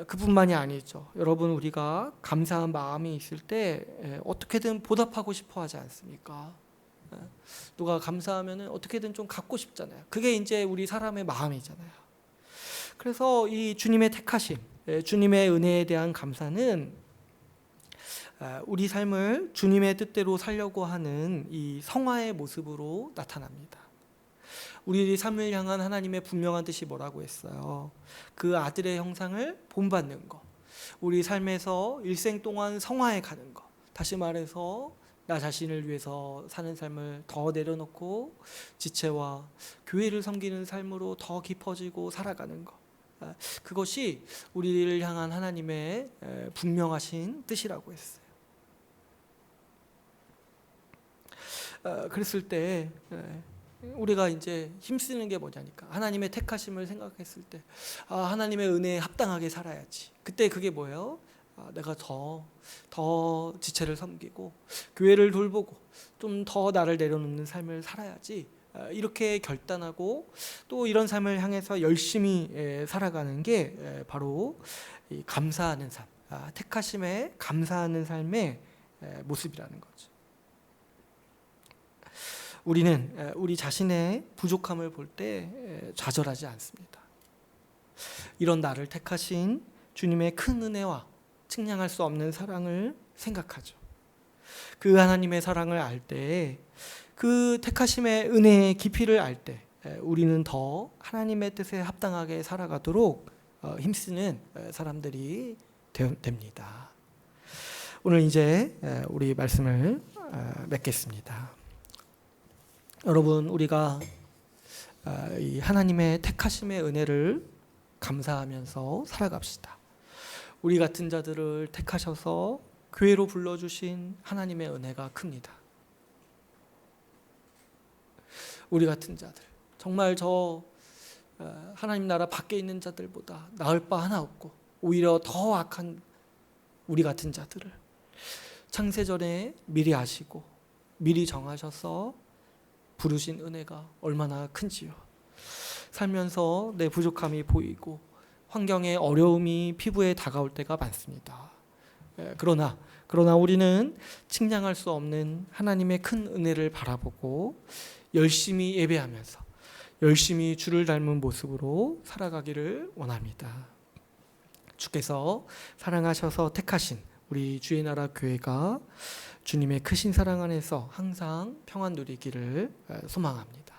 그뿐만이 아니죠. 여러분 우리가 감사한 마음이 있을 때 어떻게든 보답하고 싶어 하지 않습니까? 누가 감사하면 어떻게든 좀 갚고 싶잖아요. 그게 이제 우리 사람의 마음이잖아요. 그래서 이 주님의 택하심, 주님의 은혜에 대한 감사는 우리 삶을 주님의 뜻대로 살려고 하는 이 성화의 모습으로 나타납니다. 우리 삶을 향한 하나님의 분명한 뜻이 뭐라고 했어요? 그 아들의 형상을 본받는 것, 우리 삶에서 일생 동안 성화해 가는 것, 다시 말해서 나 자신을 위해서 사는 삶을 더 내려놓고 지체와 교회를 섬기는 삶으로 더 깊어지고 살아가는 것, 그것이 우리를 향한 하나님의 분명하신 뜻이라고 했어요. 그랬을 때 우리가 이제 힘쓰는 게 뭐냐니까 하나님의 택하심을 생각했을 때 하나님의 은혜에 합당하게 살아야지. 그때 그게 뭐예요? 내가 더 지체를 섬기고 교회를 돌보고 좀 더 나를 내려놓는 삶을 살아야지. 이렇게 결단하고 또 이런 삶을 향해서 열심히 살아가는 게 바로 이 감사하는 삶, 택하심에 감사하는 삶의 모습이라는 거죠. 우리는 우리 자신의 부족함을 볼 때 좌절하지 않습니다. 이런 나를 택하신 주님의 큰 은혜와 측량할 수 없는 사랑을 생각하죠. 그 하나님의 사랑을 알 때, 그 택하심의 은혜의 깊이를 알 때 우리는 더 하나님의 뜻에 합당하게 살아가도록 힘쓰는 사람들이 됩니다. 오늘 이제 우리 말씀을 맺겠습니다. 여러분 우리가 이 하나님의 택하심의 은혜를 감사하면서 살아갑시다. 우리 같은 자들을 택하셔서 교회로 불러주신 하나님의 은혜가 큽니다. 우리 같은 자들 정말 하나님 나라 밖에 있는 자들보다 나을 바 하나 없고 오히려 더 악한 우리 같은 자들을 창세전에 미리 아시고 미리 정하셔서 부르신 은혜가 얼마나 큰지요. 살면서 내 부족함이 보이고 환경의 어려움이 피부에 다가올 때가 많습니다. 그러나 우리는 측량할 수 없는 하나님의 큰 은혜를 바라보고 열심히 예배하면서 열심히 주를 닮은 모습으로 살아가기를 원합니다. 주께서 사랑하셔서 택하신 우리 주의 나라 교회가 주님의 크신 사랑 안에서 항상 평안 누리기를 소망합니다.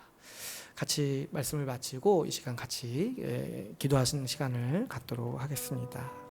같이 말씀을 마치고 이 시간 같이 기도하시는 시간을 갖도록 하겠습니다.